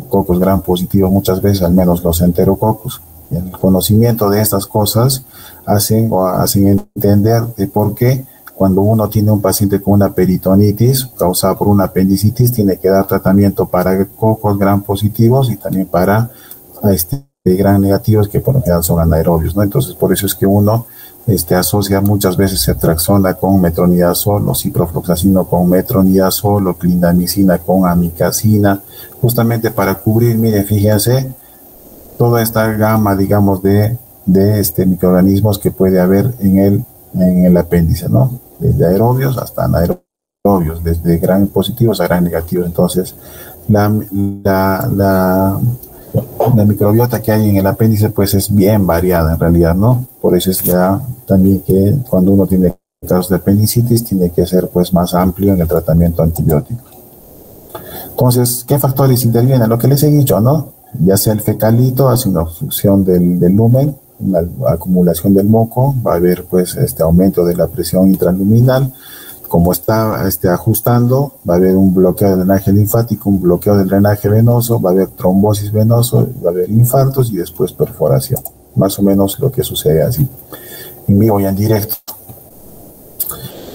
cocos gram positivos, muchas veces, al menos los enterococos. El conocimiento de estas cosas hacen entender de por qué cuando uno tiene un paciente con una peritonitis causada por una apendicitis, tiene que dar tratamiento para cocos gram positivos y también para gram negativos, que por lo general son anaerobios, ¿no? Entonces, por eso es que uno asocia muchas veces ceftriaxona con metronidazol, o ciprofloxacino con metronidazol, o clindamicina con amicacina, justamente para cubrir, miren, fíjense, toda esta gama, digamos, de microorganismos que puede haber en el apéndice, ¿no? Desde aerobios hasta anaerobios, desde gram positivos a gram negativos. Entonces, la microbiota que hay en el apéndice, pues, es bien variada en realidad, ¿no? Por eso es ya también que cuando uno tiene casos de apendicitis, tiene que ser, pues, más amplio en el tratamiento antibiótico. Entonces, ¿qué factores intervienen? Lo que les he dicho, ¿no? Ya sea el fecalito, hace una obstrucción del lumen, una acumulación del moco, va a haber pues aumento de la presión intraluminal, como está ajustando, va a haber un bloqueo del drenaje linfático, un bloqueo del drenaje venoso, va a haber trombosis venoso, va a haber infartos y después perforación. Más o menos lo que sucede así, en vivo y en directo.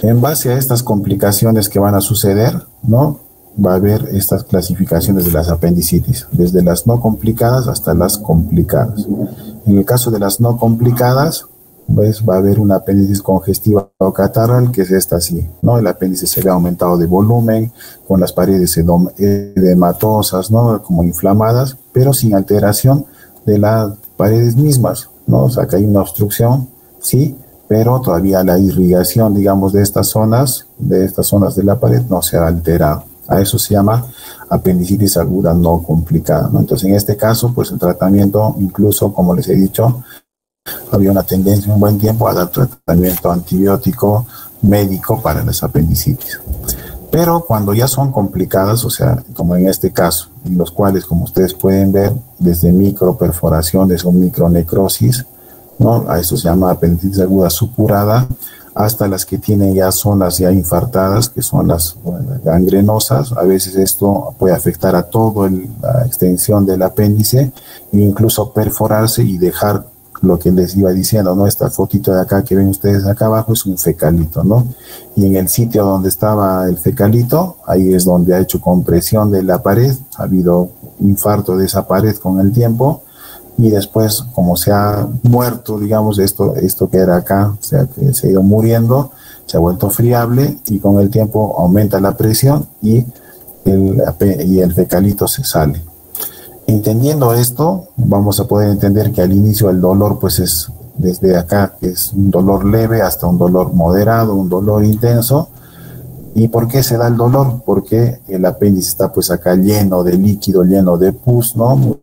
En base a estas complicaciones que van a suceder, ¿no?, va a haber estas clasificaciones de las apendicitis, desde las no complicadas hasta las complicadas. En el caso de las no complicadas, pues va a haber una apéndice congestiva o catarral, que es esta así, ¿no? El apéndice se ve aumentado de volumen, con las paredes edematosas, ¿no?, como inflamadas, pero sin alteración de las paredes mismas, ¿no? O sea, que hay una obstrucción, sí, pero todavía la irrigación, digamos, de estas zonas de la pared no se ha alterado. A eso se llama apendicitis aguda no complicada, ¿no? Entonces, en este caso, pues el tratamiento, incluso, como les he dicho, había una tendencia un buen tiempo a dar tratamiento antibiótico médico para las apendicitis. Pero cuando ya son complicadas, o sea, como en este caso, en los cuales, como ustedes pueden ver, desde microperforaciones o micronecrosis, ¿no? A esto se llama apendicitis aguda supurada, hasta las que tienen ya zonas ya infartadas, que son las gangrenosas. A veces esto puede afectar a toda la extensión del apéndice e incluso perforarse y dejar lo que les iba diciendo, ¿no? Esta fotito de acá que ven ustedes acá abajo es un fecalito, ¿no? Y en el sitio donde estaba el fecalito, ahí es donde ha hecho compresión de la pared, ha habido infarto de esa pared con el tiempo, y después, como se ha muerto, digamos, esto que era acá, o sea, que se ha ido muriendo, se ha vuelto friable, y con el tiempo aumenta la presión y el fecalito se sale. Entendiendo esto, vamos a poder entender que al inicio el dolor pues es desde acá, que es un dolor leve, hasta un dolor moderado, un dolor intenso. ¿Y por qué se da el dolor? Porque el apéndice está pues acá lleno de líquido, lleno de pus, ¿no?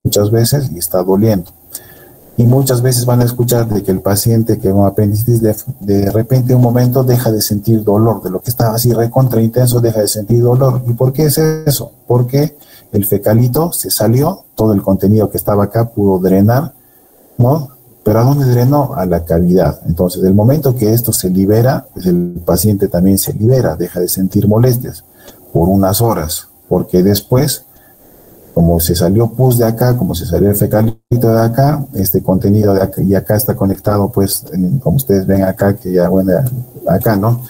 Muchas veces, y está doliendo. Y muchas veces van a escuchar de que el paciente que con apendicitis de repente un momento deja de sentir dolor, de lo que estaba así recontra intenso deja de sentir dolor. ¿Y por qué es eso? Porque el fecalito se salió, todo el contenido que estaba acá pudo drenar, ¿no? ¿Pero a dónde drenó? A la cavidad. Entonces, del momento que esto se libera, pues el paciente también se libera, deja de sentir molestias por unas horas, porque después, como se salió pus de acá, como se salió el fecalito de acá, este contenido de acá, y acá está conectado, pues, como ustedes ven acá, que ya, bueno, acá, ¿no?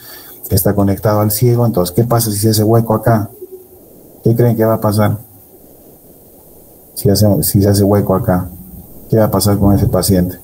Está conectado al ciego. Entonces, ¿qué pasa si se hace hueco acá? ¿Qué creen que va a pasar? Si se hace hueco acá, ¿qué va a pasar con ese paciente?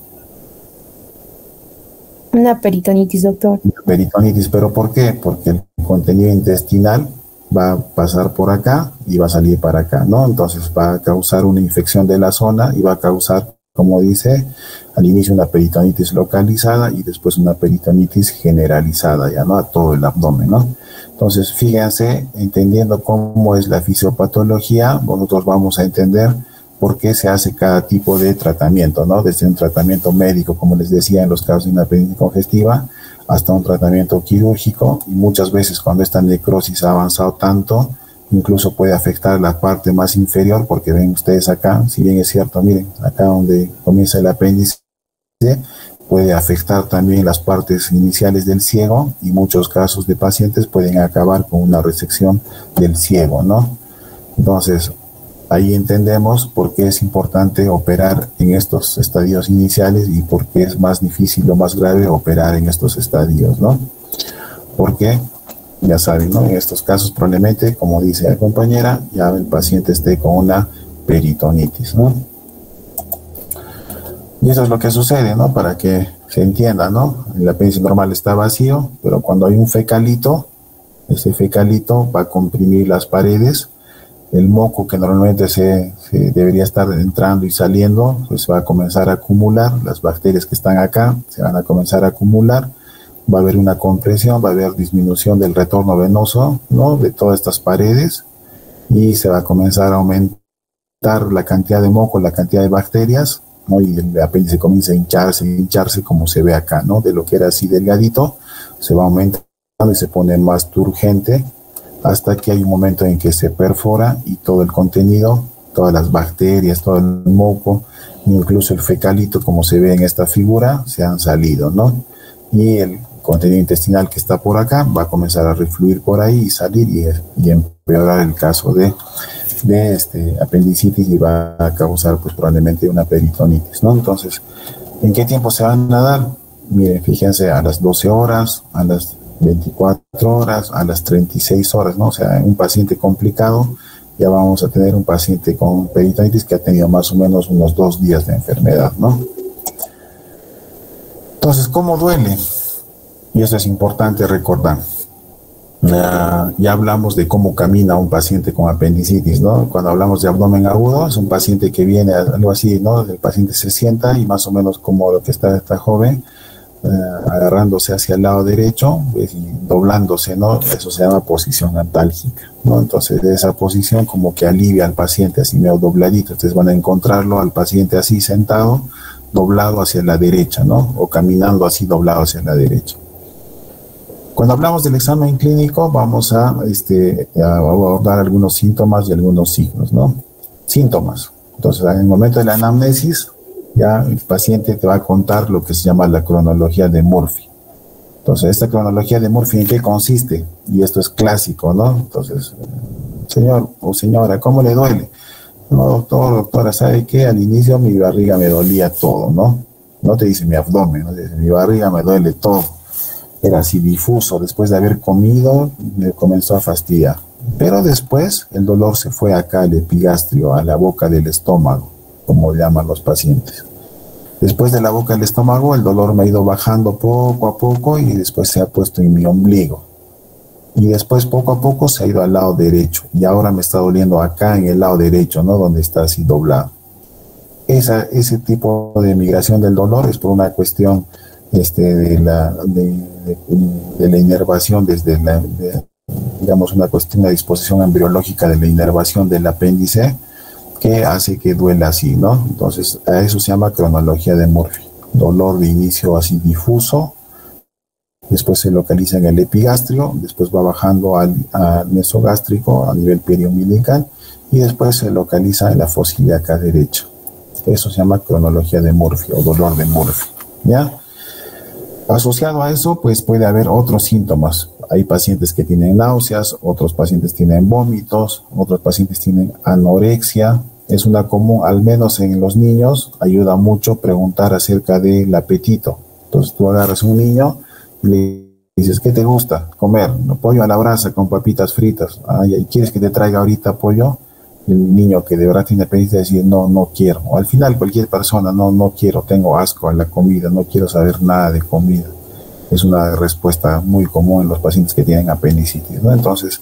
Una peritonitis, doctor. Una peritonitis, ¿pero por qué? Porque el contenido intestinal va a pasar por acá y va a salir para acá, ¿no? Entonces va a causar una infección de la zona y va a causar, como dice, al inicio una peritonitis localizada y después una peritonitis generalizada, ya, ¿no? A todo el abdomen, ¿no? Entonces, fíjense, entendiendo cómo es la fisiopatología, nosotros vamos a entender por qué se hace cada tipo de tratamiento, ¿no? Desde un tratamiento médico, como les decía, en los casos de una apendicitis congestiva, hasta un tratamiento quirúrgico, y muchas veces cuando esta necrosis ha avanzado tanto, incluso puede afectar la parte más inferior, porque ven ustedes acá, si bien es cierto, miren, acá donde comienza el apéndice, puede afectar también las partes iniciales del ciego, y muchos casos de pacientes pueden acabar con una resección del ciego, ¿no? Entonces, ahí entendemos por qué es importante operar en estos estadios iniciales y por qué es más difícil o más grave operar en estos estadios, ¿no? Porque, ya saben, ¿no? En estos casos probablemente, como dice la compañera, ya el paciente esté con una peritonitis, ¿no? Y eso es lo que sucede, ¿no? Para que se entienda, ¿no? El apéndice normal está vacío, pero cuando hay un fecalito, ese fecalito va a comprimir las paredes. El moco que normalmente se debería estar entrando y saliendo, pues va a comenzar a acumular. Las bacterias que están acá se van a comenzar a acumular. Va a haber una compresión, va a haber disminución del retorno venoso, ¿no? De todas estas paredes, y se va a comenzar a aumentar la cantidad de moco, la cantidad de bacterias, ¿no? Y el apéndice comienza a hincharse como se ve acá, ¿no? De lo que era así delgadito, se va aumentando y se pone más turgente, hasta que hay un momento en que se perfora y todo el contenido, todas las bacterias, todo el moco, incluso el fecalito, como se ve en esta figura, se han salido, ¿no? Y el contenido intestinal que está por acá va a comenzar a refluir por ahí y salir y empeorar el caso de apendicitis, y va a causar pues probablemente una peritonitis, ¿no? Entonces, ¿en qué tiempo se van a dar? Miren, fíjense, a las 12 horas, a las 24 horas, a las 36 horas, ¿no? O sea, en un paciente complicado ya vamos a tener un paciente con peritonitis que ha tenido más o menos unos 2 días de enfermedad, ¿no? Entonces, ¿cómo duele? Y eso es importante recordar. Ya hablamos de cómo camina un paciente con apendicitis, ¿no? Cuando hablamos de abdomen agudo, es un paciente que viene algo así, ¿no? El paciente se sienta y más o menos como lo que está esta joven, agarrándose hacia el lado derecho, pues, y doblándose, ¿no? Eso se llama posición antálgica, ¿no? Entonces, de esa posición como que alivia al paciente así medio dobladito. Ustedes van a encontrarlo al paciente así sentado, doblado hacia la derecha, ¿no? O caminando así doblado hacia la derecha. Cuando hablamos del examen clínico, vamos a abordar algunos síntomas y algunos signos, ¿no? Síntomas. Entonces, en el momento de la anamnesis, ya el paciente te va a contar lo que se llama la cronología de Murphy. Entonces, esta cronología de Murphy, ¿en qué consiste? Y esto es clásico, ¿no? Entonces, señor o señora, ¿cómo le duele? No, doctor, doctora, ¿sabe qué? Al inicio mi barriga me dolía todo, ¿no? No te dice mi abdomen, ¿no? Dice, mi barriga me duele todo. Era así difuso, después de haber comido me comenzó a fastidiar. Pero después el dolor se fue acá al epigastrio, a la boca del estómago, como llaman los pacientes. Después de la boca del estómago el dolor me ha ido bajando poco a poco y después se ha puesto en mi ombligo. Y después poco a poco se ha ido al lado derecho y ahora me está doliendo acá en el lado derecho, ¿no? Donde está así doblado. Ese tipo de migración del dolor es por una cuestión de la inervación desde digamos una cuestión de disposición embriológica de la inervación del apéndice que hace que duela así, ¿no? Entonces a eso se llama cronología de Murphy. Dolor de inicio así difuso, después se localiza en el epigastrio, después va bajando al mesogástrico a nivel periumbilical y después se localiza en la fosa ilíaca derecha. Eso se llama cronología de Murphy o dolor de Murphy, ¿ya? Asociado a eso, pues puede haber otros síntomas. Hay pacientes que tienen náuseas, otros pacientes tienen vómitos, otros pacientes tienen anorexia. Es una común, al menos en los niños, ayuda mucho preguntar acerca del apetito. Entonces tú agarras un niño y le dices, ¿qué te gusta comer? Pollo a la brasa con papitas fritas. ¿Y quieres que te traiga ahorita pollo? El niño que de verdad tiene apetito decir, no, no quiero. O al final cualquier persona, no quiero, tengo asco a la comida, no quiero saber nada de comida. Es una respuesta muy común en los pacientes que tienen apendicitis, ¿no? Entonces,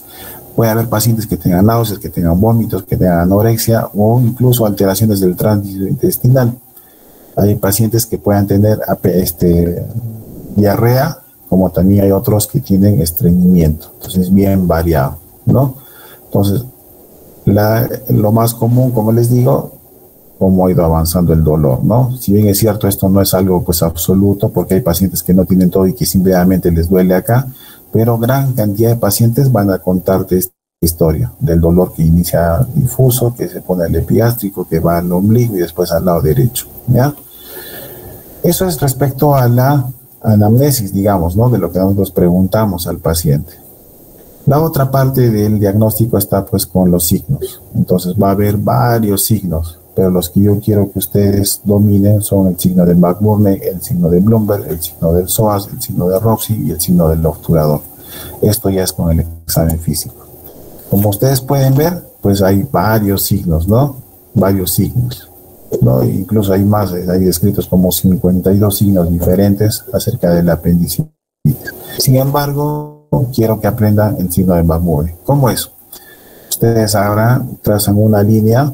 puede haber pacientes que tengan náuseas, que tengan vómitos, que tengan anorexia o incluso alteraciones del tránsito intestinal. Hay pacientes que puedan tener diarrea, como también hay otros que tienen estreñimiento. Entonces, es bien variado, ¿no? Entonces, lo más común, como les digo, cómo ha ido avanzando el dolor, ¿no? Si bien es cierto, esto no es algo pues absoluto, porque hay pacientes que no tienen todo y que simplemente les duele acá, pero gran cantidad de pacientes van a contarte esta historia del dolor que inicia difuso, que se pone al epigástrico, que va al ombligo y después al lado derecho, ¿ya? Eso es respecto a la anamnesis, digamos, ¿no? De lo que nosotros preguntamos al paciente. La otra parte del diagnóstico está pues con los signos. Entonces va a haber varios signos, pero los que yo quiero que ustedes dominen son el signo de McBurney, el signo de Bloomberg, el signo del psoas, el signo de Robson y el signo del obturador. Esto ya es con el examen físico. Como ustedes pueden ver, pues hay varios signos, ¿no? Varios signos, ¿no? Incluso hay más, hay descritos como 52 signos diferentes acerca de la apendicitis. Sin embargo, quiero que aprendan el signo de McBurney. ¿Cómo es? Ustedes ahora trazan una línea,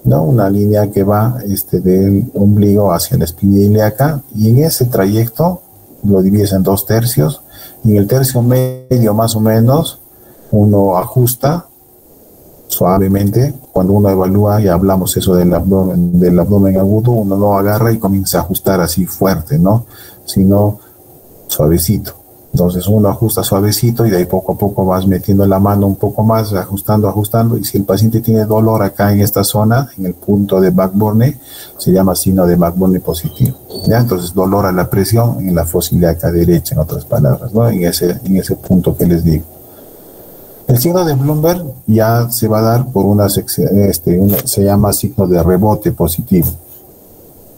¿no? Una línea que va del ombligo hacia la espina ilíaca y en ese trayecto lo divides en 2 tercios y en el tercio medio más o menos uno ajusta suavemente. Cuando uno evalúa y hablamos eso del abdomen agudo, uno no agarra y comienza a ajustar así fuerte, ¿no? Sino suavecito. Entonces uno ajusta suavecito y de ahí poco a poco vas metiendo la mano un poco más, ajustando. Y si el paciente tiene dolor acá en esta zona, en el punto de McBurney, se llama signo de McBurney positivo, ¿ya? Entonces dolor a la presión en la fosa ilíaca derecha, en otras palabras, ¿no? En ese punto que les digo. El signo de Bloomberg ya se va a dar por se llama signo de rebote positivo.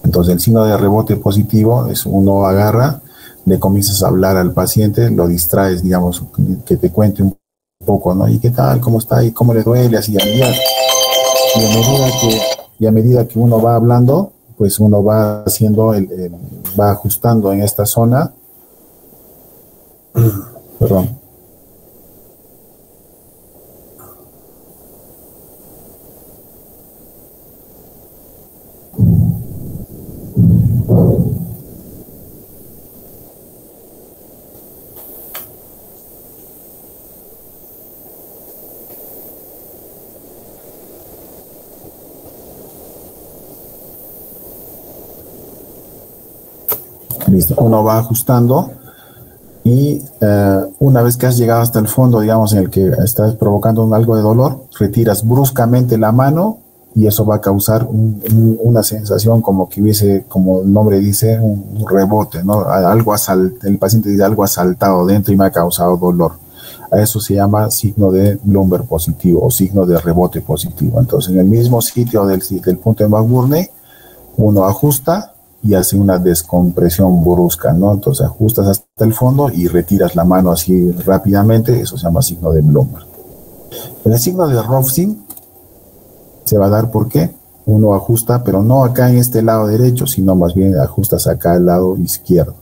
Entonces el signo de rebote positivo es uno agarra, le comienzas a hablar al paciente, lo distraes, digamos, que te cuente un poco, ¿no? ¿Y qué tal? ¿Cómo está? ¿Y cómo le duele? Así a medida que uno va hablando, pues uno va haciendo, va ajustando en esta zona. Perdón. Listo. Uno va ajustando y una vez que has llegado hasta el fondo, digamos, en el que estás provocando algo de dolor, retiras bruscamente la mano y eso va a causar una sensación como que hubiese, como el nombre dice, un rebote, ¿no? El paciente dice algo ha saltado dentro y me ha causado dolor. A eso se llama signo de Blumberg positivo o signo de rebote positivo. Entonces, en el mismo sitio del punto de McBurney, uno ajusta y hace una descompresión brusca, ¿no? Entonces ajustas hasta el fondo y retiras la mano así rápidamente, eso se llama signo de Blumberg. El signo de Rovsing se va a dar porque uno ajusta, pero no acá en este lado derecho, sino más bien ajustas acá al lado izquierdo.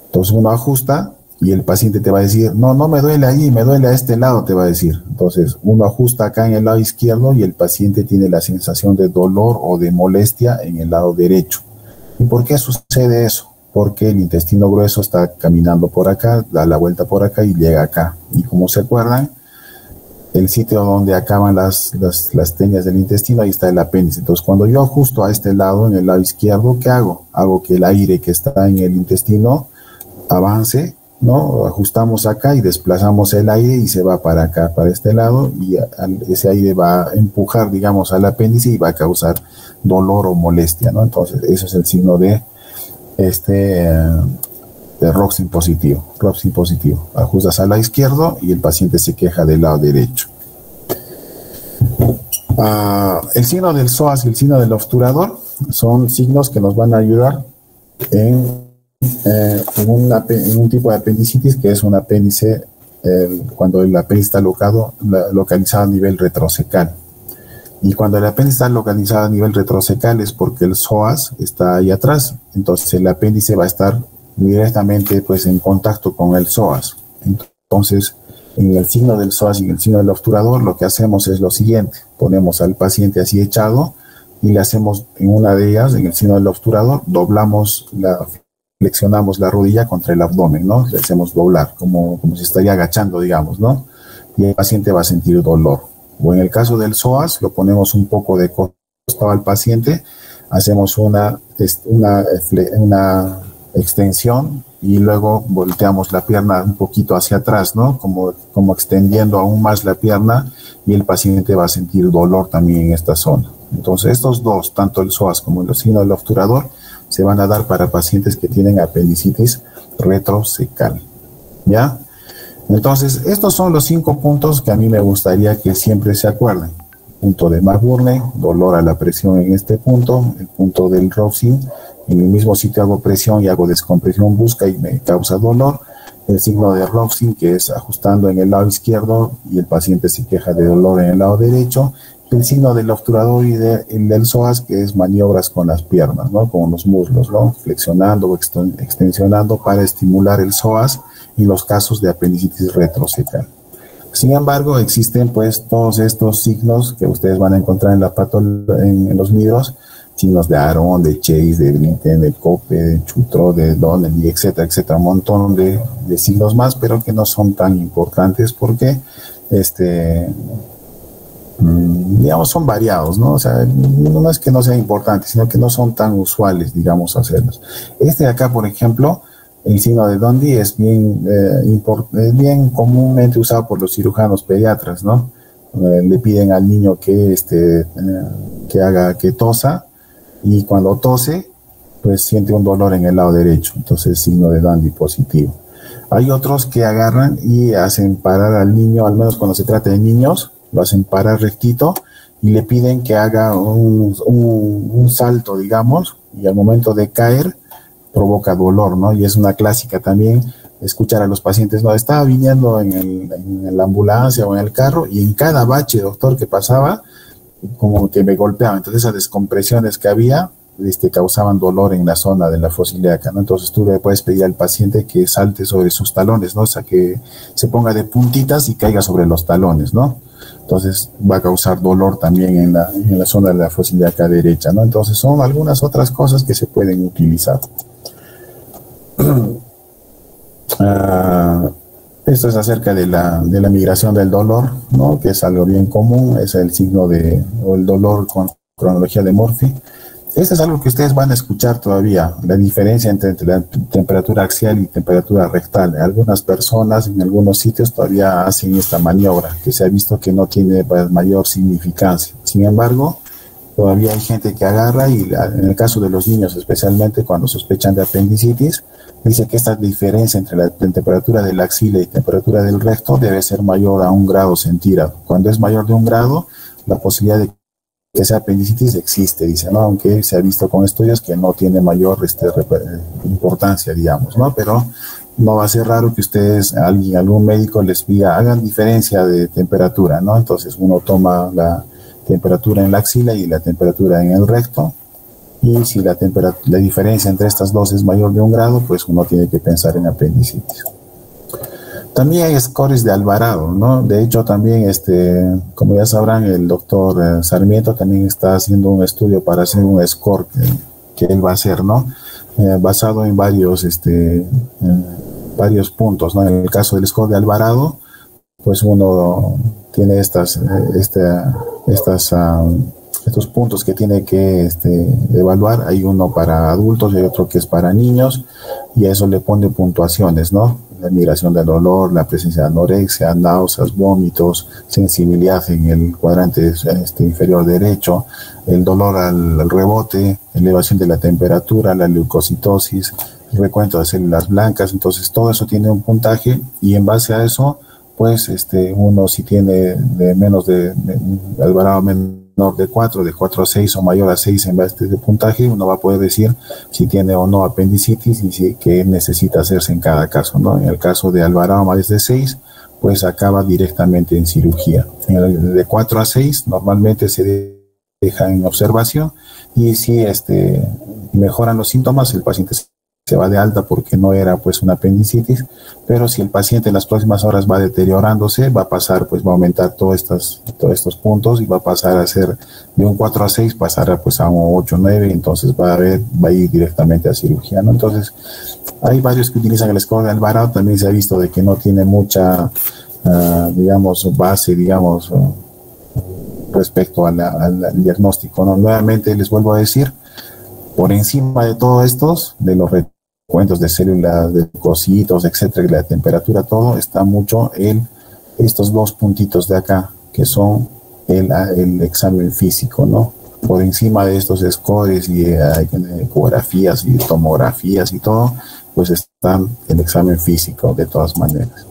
Entonces uno ajusta y el paciente te va a decir, no me duele ahí, me duele a este lado, te va a decir. Entonces uno ajusta acá en el lado izquierdo y el paciente tiene la sensación de dolor o de molestia en el lado derecho. ¿Y por qué sucede eso? Porque el intestino grueso está caminando por acá, da la vuelta por acá y llega acá. Y como se acuerdan, el sitio donde acaban las teñas del intestino, ahí está el apéndice. Entonces, cuando yo ajusto a este lado, en el lado izquierdo, ¿qué hago? Hago que el aire que está en el intestino avance, ¿no? Ajustamos acá y desplazamos el aire y se va para acá, para este lado, y ese aire va a empujar, digamos, al apéndice y va a causar dolor o molestia, ¿no? Entonces, eso es el signo de Rovsing positivo. Rovsing positivo. Ajustas al lado izquierdo y el paciente se queja del lado derecho. El signo del psoas y el signo del obturador son signos que nos van a ayudar en un tipo de apendicitis que es un apéndice cuando el apéndice está localizado a nivel retrocecal. Y cuando el apéndice está localizado a nivel retrocecal es porque el psoas está ahí atrás. Entonces el apéndice va a estar directamente pues en contacto con el psoas. Entonces en el signo del psoas y en el signo del obturador lo que hacemos es lo siguiente: ponemos al paciente así echado y le hacemos en una de ellas, en el signo del obturador, flexionamos la rodilla contra el abdomen, ¿no? Le hacemos doblar, como si estaría agachando, digamos, ¿no? Y el paciente va a sentir dolor. O en el caso del psoas, lo ponemos un poco de costado al paciente, hacemos una extensión y luego volteamos la pierna un poquito hacia atrás, ¿no? Como extendiendo aún más la pierna, y el paciente va a sentir dolor también en esta zona. Entonces, estos dos, tanto el psoas como el signo del obturador, se van a dar para pacientes que tienen apendicitis retrocecal, ¿ya? Entonces, estos son los 5 puntos que a mí me gustaría que siempre se acuerden. Punto de McBurney, dolor a la presión en este punto, el punto del Rovsing, en el mismo sitio hago presión y hago descompresión brusca y me causa dolor. El signo de Rovsing, que es ajustando en el lado izquierdo y el paciente se queja de dolor en el lado derecho. El signo del obturador y del psoas, que es maniobras con las piernas, ¿no? Con los muslos, ¿no? Flexionando o extensionando para estimular el psoas en los casos de apendicitis retrocecal. Sin embargo, existen pues todos estos signos que ustedes van a encontrar en los libros, signos de Aron, de Chase, de Blinken, de Cope, de Chutro, de Donnelly, etcétera, etcétera, un montón de signos más, pero que no son tan importantes porque digamos, son variados, ¿no? O sea, no es que no sean importantes, sino que no son tan usuales, digamos, hacerlos. Este de acá, por ejemplo, el signo de Dundee es bien comúnmente usado por los cirujanos pediatras, ¿no? Le piden al niño que tosa, y cuando tose, pues siente un dolor en el lado derecho. Entonces, signo de Dundee positivo. Hay otros que agarran y hacen parar al niño, al menos cuando se trata de niños, lo hacen parar rectito y le piden que haga un salto, digamos, y al momento de caer provoca dolor, ¿no? Y es una clásica también escuchar a los pacientes, no, estaba viniendo en la ambulancia o en el carro y en cada bache, doctor, que pasaba, como que me golpeaba. Entonces esas descompresiones que había causaban dolor en la zona de la fosa ilíaca, ¿no? Entonces tú le puedes pedir al paciente que salte sobre sus talones, ¿no? O sea, que se ponga de puntitas y caiga sobre los talones, ¿no? Entonces va a causar dolor también en la zona de la fosa ilíaca derecha, ¿no? Entonces son algunas otras cosas que se pueden utilizar. Esto es acerca de la migración del dolor, ¿no? Que es algo bien común, es el signo o el dolor con cronología de Murphy. Esto es algo que ustedes van a escuchar todavía, la diferencia entre la temperatura axial y temperatura rectal. Algunas personas en algunos sitios todavía hacen esta maniobra, que se ha visto que no tiene mayor significancia. Sin embargo, todavía hay gente que agarra y en el caso de los niños, especialmente cuando sospechan de apendicitis, dice que esta diferencia entre la temperatura de la axila y temperatura del recto debe ser mayor a 1 grado centígrado. Cuando es mayor de 1 grado, la posibilidad de que sea apendicitis existe, dice, ¿no? Aunque se ha visto con estudios que no tiene mayor importancia, digamos, ¿no? Pero no va a ser raro que ustedes, algún médico les diga, hagan diferencia de temperatura, ¿no? Entonces uno toma la temperatura en la axila y la temperatura en el recto, y si la diferencia entre estas dos es mayor de 1 grado, pues uno tiene que pensar en apendicitis. También hay scores de Alvarado, ¿no? De hecho, también, como ya sabrán, el doctor Sarmiento también está haciendo un estudio para hacer un score que él va a hacer, ¿no? Basado en varios puntos, ¿no? En el caso del score de Alvarado, pues uno tiene estos puntos que tiene que evaluar. Hay uno para adultos y otro que es para niños, y a eso le pone puntuaciones, ¿no? La migración del dolor, la presencia de anorexia, náuseas, vómitos, sensibilidad en el cuadrante inferior derecho, el dolor al rebote, elevación de la temperatura, la leucocitosis, el recuento de células blancas. Entonces todo eso tiene un puntaje, y en base a eso, pues uno, si tiene Alvarado menor de 4 a 6 o mayor a 6 en base de puntaje, uno va a poder decir si tiene o no apendicitis y si qué necesita hacerse en cada caso, ¿no? En el caso de Alvarado más de 6, pues acaba directamente en cirugía. En el de 4 a 6 normalmente se deja en observación, y si mejoran los síntomas, el paciente se va de alta porque no era pues una apendicitis. Pero si el paciente en las próximas horas va deteriorándose, va a pasar, pues va a aumentar todos estos puntos, y va a pasar a ser de un 4 a 6, pasar pues a un 8 o 9, entonces va a ir directamente a cirugía, ¿no? Entonces hay varios que utilizan el score de Alvarado. También se ha visto de que no tiene mucha base, respecto al diagnóstico, ¿no? Nuevamente les vuelvo a decir, por encima de todos estos, de los cuentos de células, de leucocitos, etcétera, la temperatura, todo está mucho estos dos puntitos de acá, que son el examen físico, ¿no? Por encima de estos scores y ecografías y tomografías y todo, pues está el examen físico de todas maneras.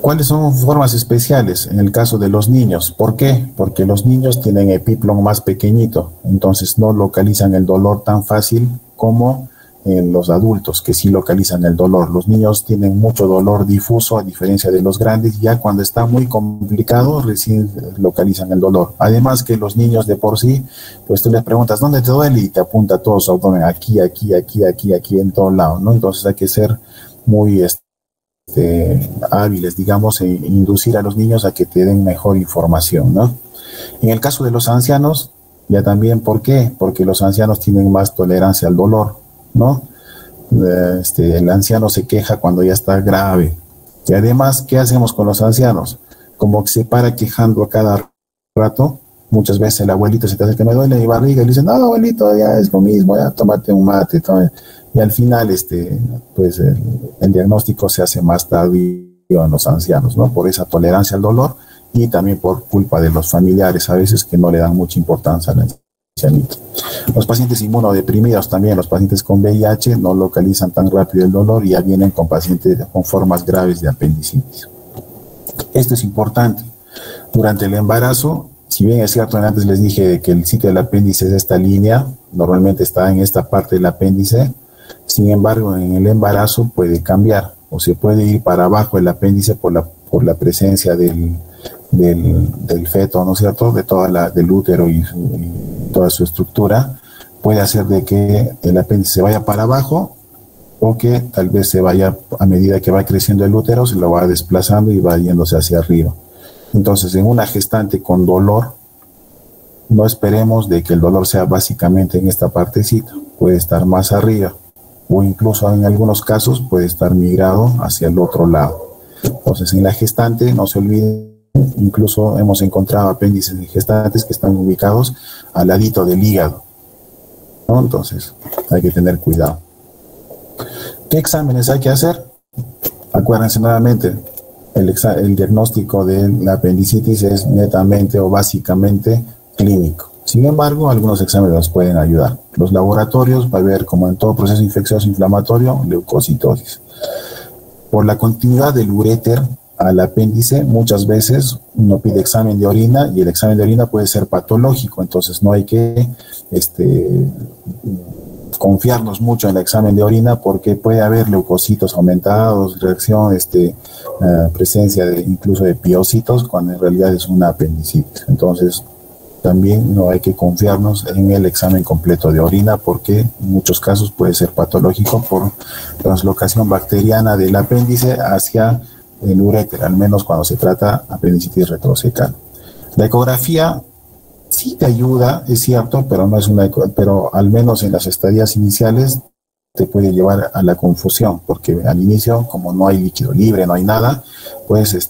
¿Cuáles son formas especiales en el caso de los niños? ¿Por qué? Porque los niños tienen epiplon más pequeñito, entonces no localizan el dolor tan fácil como en los adultos, que sí localizan el dolor. Los niños tienen mucho dolor difuso, a diferencia de los grandes. Ya cuando está muy complicado, recién localizan el dolor. Además que los niños de por sí, pues tú les preguntas, ¿dónde te duele? Y te apunta todo su abdomen, aquí, en todo lado, ¿no? Entonces hay que ser muy hábiles, digamos, e inducir a los niños a que te den mejor información, ¿no? En el caso de los ancianos, ya también, ¿por qué? Porque los ancianos tienen más tolerancia al dolor, ¿no? El anciano se queja cuando ya está grave. Y además, ¿qué hacemos con los ancianos? Como que se para quejando a cada rato. Muchas veces el abuelito se te hace que me duele mi barriga, y le dicen, no, abuelito, ya es lo mismo, ya tómate un mate, y al final pues el diagnóstico se hace más tardío en los ancianos, ¿no? Por esa tolerancia al dolor, y también por culpa de los familiares a veces, que no le dan mucha importancia al ancianito. Los pacientes inmunodeprimidos también, los pacientes con VIH, no localizan tan rápido el dolor, y ya vienen con pacientes con formas graves de apendicitis. Esto es importante. Durante el embarazo, si bien es cierto, antes les dije que el sitio del apéndice es esta línea, normalmente está en esta parte del apéndice. Sin embargo, en el embarazo puede cambiar, o se puede ir para abajo el apéndice por la presencia del feto, ¿no es cierto?, del útero y toda su estructura. Puede hacer de que el apéndice se vaya para abajo, o que tal vez se vaya, a medida que va creciendo el útero, se lo va desplazando y va yéndose hacia arriba. Entonces, en una gestante con dolor, no esperemos de que el dolor sea básicamente en esta partecita. Puede estar más arriba, o incluso en algunos casos puede estar migrado hacia el otro lado. Entonces, en la gestante, no se olviden Incluso hemos encontrado apéndices de gestantes que están ubicados al ladito del hígado, ¿no? Entonces hay que tener cuidado. ¿Qué exámenes hay que hacer? Acuérdense nuevamente, el diagnóstico de la apendicitis es netamente o básicamente clínico. Sin embargo, algunos exámenes nos pueden ayudar. Los laboratorios, para ver, como en todo proceso infeccioso inflamatorio, leucocitosis. Por la continuidad del uréter al apéndice, muchas veces uno pide examen de orina y el examen de orina puede ser patológico, entonces no hay que confiarnos mucho en el examen de orina porque puede haber leucocitos aumentados, reacción, presencia incluso de piocitos, cuando en realidad es una apendicitis. Entonces también no hay que confiarnos en el examen completo de orina porque en muchos casos puede ser patológico por translocación bacteriana del apéndice hacia el uréter, al menos cuando se trata de apendicitis retrocecal. La ecografía sí te ayuda, es cierto, pero no es pero al menos en las estadías iniciales te puede llevar a la confusión, porque al inicio, como no hay líquido libre, no hay nada, pues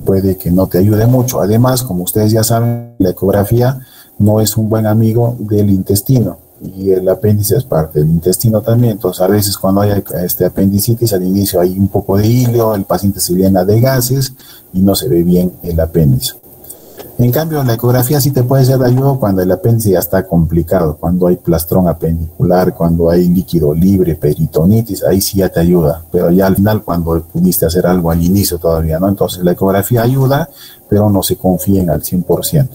puede que no te ayude mucho. Además, como ustedes ya saben, la ecografía no es un buen amigo del intestino y el apéndice es parte del intestino también. Entonces, a veces cuando hay apendicitis, al inicio hay un poco de hilio, el paciente se llena de gases y no se ve bien el apéndice. En cambio, la ecografía sí te puede ser de ayuda cuando el apéndice ya está complicado, cuando hay plastrón apendicular, cuando hay líquido libre, peritonitis, ahí sí ya te ayuda, pero ya al final cuando pudiste hacer algo al inicio todavía, ¿no? Entonces la ecografía ayuda, pero no se confíen al 100%.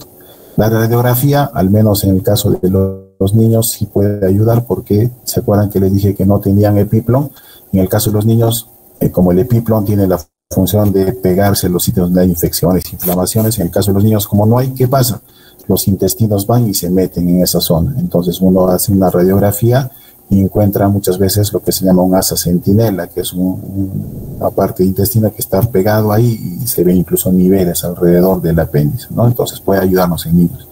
La radiografía, al menos en el caso de los niños, sí puede ayudar porque, ¿se acuerdan que les dije que no tenían epiplón? En el caso de los niños, como el epiplón tiene la función de pegarse a los sitios donde hay infecciones, inflamaciones. En el caso de los niños, como no hay, ¿qué pasa? Los intestinos van y se meten en esa zona. Entonces uno hace una radiografía y encuentra muchas veces lo que se llama un asa centinela, que es una parte de intestino que está pegado ahí y se ven incluso niveles alrededor del apéndice, ¿no? Entonces puede ayudarnos en niños.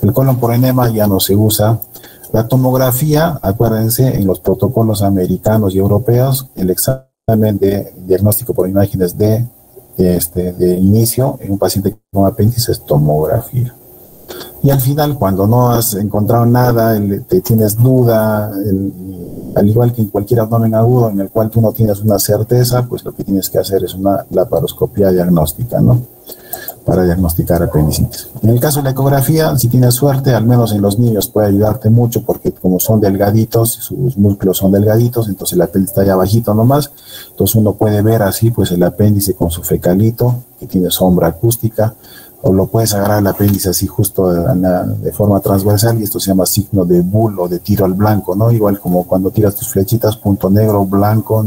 El colon por enema ya no se usa. La tomografía, acuérdense, en los protocolos americanos y europeos, el examen de diagnóstico por imágenes de inicio en un paciente con apéndice es tomografía. Y al final, cuando no has encontrado nada, te tienes duda, al igual que en cualquier abdomen agudo en el cual tú no tienes una certeza, pues lo que tienes que hacer es una laparoscopia diagnóstica, ¿no? Para diagnosticar apendicitis. En el caso de la ecografía, si tienes suerte, al menos en los niños puede ayudarte mucho porque como son delgaditos, sus músculos son delgaditos, entonces el apéndice está allá bajito nomás, entonces uno puede ver así pues el apéndice con su fecalito, que tiene sombra acústica, o lo puedes agarrar el apéndice así justo de forma transversal y esto se llama signo de bull o de tiro al blanco, ¿no? Igual como cuando tiras tus flechitas, punto negro, blanco,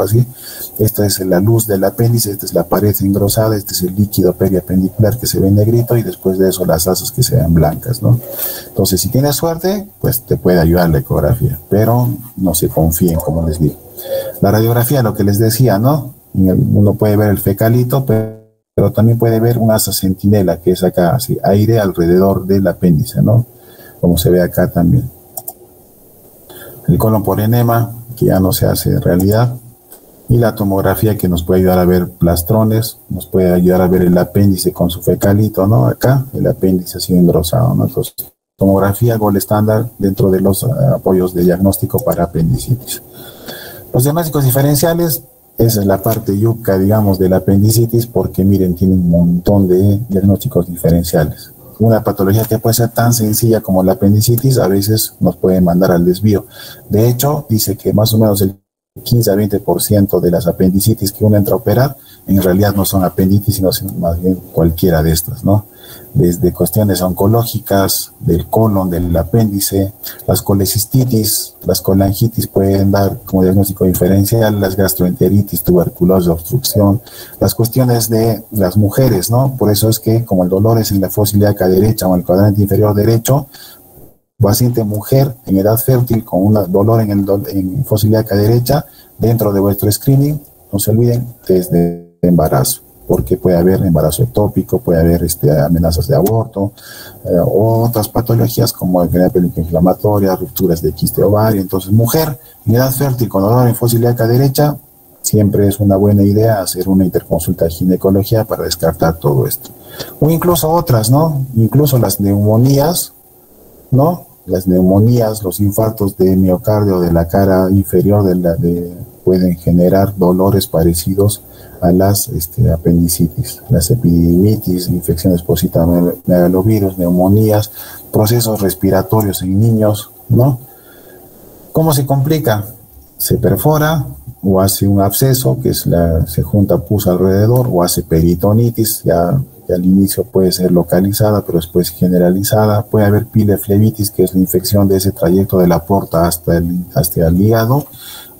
así. Esta es la luz del apéndice, esta es la pared engrosada, este es el líquido periapendicular que se ve negrito y después de eso las asas que se ven blancas, ¿no? Entonces, si tienes suerte, pues te puede ayudar la ecografía, pero no se confíen, como les digo. La radiografía, lo que les decía, ¿no? Uno puede ver el fecalito, pero también puede ver un asa centinela, que es acá, así, aire alrededor del apéndice, ¿no? Como se ve acá también. El colon por enema, que ya no se hace en realidad, y la tomografía que nos puede ayudar a ver plastrones, nos puede ayudar a ver el apéndice con su fecalito, ¿no? Acá, el apéndice así engrosado, ¿no? Entonces, tomografía gold estándar dentro de los apoyos de diagnóstico para apendicitis. Los diagnósticos diferenciales, esa es la parte yuca, digamos, de la apendicitis, porque miren, tiene un montón de diagnósticos diferenciales. Una patología que puede ser tan sencilla como la apendicitis, a veces nos puede mandar al desvío. De hecho, dice que más o menos el 15 a 20% de las apendicitis que uno entra a operar, en realidad no son apendicitis, sino más bien cualquiera de estas, ¿no? Desde cuestiones oncológicas, del colon, del apéndice, las colecistitis, las colangitis pueden dar como diagnóstico diferencial, las gastroenteritis, tuberculosis, obstrucción, las cuestiones de las mujeres, ¿no? Por eso es que como el dolor es en la fosa ilíaca derecha o en el cuadrante inferior derecho, paciente mujer en edad fértil con un dolor en fosa ilíaca derecha, dentro de vuestro screening, no se olviden, desde embarazo, porque puede haber embarazo ectópico, puede haber amenazas de aborto, otras patologías como enfermedad pélvico-inflamatoria, rupturas de quiste ovario. Entonces, mujer en edad fértil con dolor en fosa ilíaca derecha, siempre es una buena idea hacer una interconsulta de ginecología para descartar todo esto. O incluso otras, ¿no? Incluso las neumonías, ¿no? Las neumonías, los infartos de miocardio de la cara inferior pueden generar dolores parecidos a las apendicitis, las epididimitis, infecciones por citomegalovirus, neumonías, procesos respiratorios en niños, ¿no? ¿Cómo se complica? Se perfora o hace un absceso, que se junta pus alrededor, o hace peritonitis, ya al inicio puede ser localizada, pero después generalizada. Puede haber pileflebitis, que es la infección de ese trayecto de la porta hasta el hígado,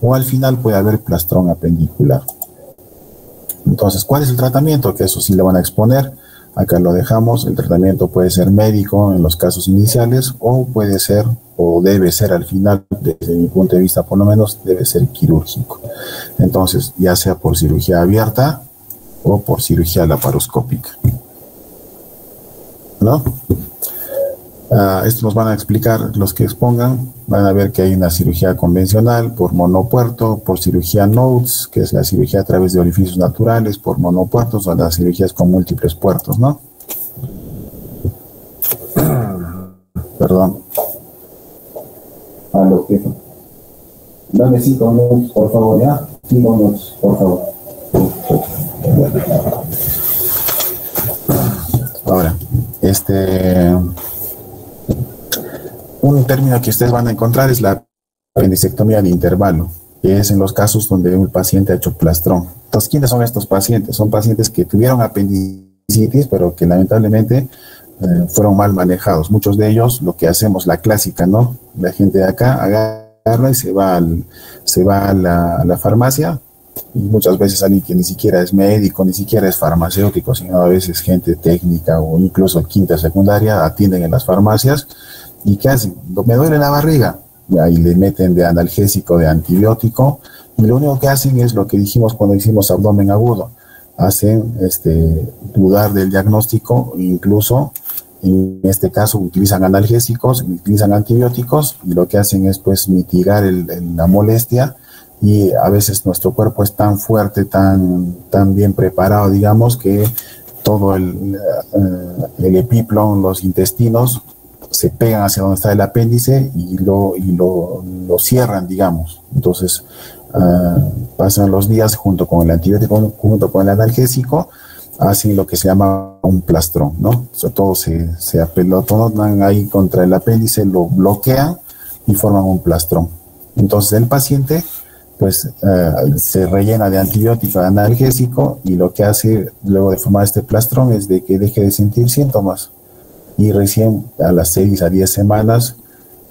o al final puede haber plastrón apendicular. Entonces, ¿cuál es el tratamiento? Que eso sí le van a exponer. Acá lo dejamos. El tratamiento puede ser médico en los casos iniciales, o puede ser, o debe ser al final, desde mi punto de vista por lo menos, debe ser quirúrgico. Entonces, ya sea por cirugía abierta o por cirugía laparoscópica, ¿no? Esto nos van a explicar los que expongan. Van a ver que hay una cirugía convencional por monopuerto, por cirugía Nodes, que es la cirugía a través de orificios naturales, por monopuertos, o las cirugías con múltiples puertos, ¿no? Perdón. Dame 5 minutos, por favor, ¿ya? 5 minutos, por favor. Ahora, un término que ustedes van a encontrar es la apendicectomía de intervalo, que es en los casos donde un paciente ha hecho plastrón. Entonces, ¿quiénes son estos pacientes? Son pacientes que tuvieron apendicitis, pero que lamentablemente fueron mal manejados. Muchos de ellos, lo que hacemos, la clásica, ¿no? La gente de acá agarra y se va a la farmacia, y muchas veces alguien que ni siquiera es médico, ni siquiera es farmacéutico, sino a veces gente técnica o incluso quinta secundaria, atienden en las farmacias. ¿Y qué hacen? Me duele la barriga. Ahí le meten de analgésico, de antibiótico, y lo único que hacen es lo que dijimos cuando hicimos abdomen agudo. Hacen dudar del diagnóstico, incluso en este caso utilizan analgésicos, utilizan antibióticos, y lo que hacen es pues mitigar la molestia. Y a veces nuestro cuerpo es tan fuerte, tan bien preparado, digamos, que todo el epiplon, los intestinos, se pegan hacia donde está el apéndice y lo cierran, digamos. Entonces pasan los días junto con el antibiótico, junto con el analgésico, hacen lo que se llama un plastrón, ¿no? O sea, todo se apelotonan ahí contra el apéndice, lo bloquean y forman un plastrón. Entonces el paciente pues se rellena de antibiótico, de analgésico, y lo que hace luego de formar este plastrón es de que deje de sentir síntomas. Y recién a las 6 a 10 semanas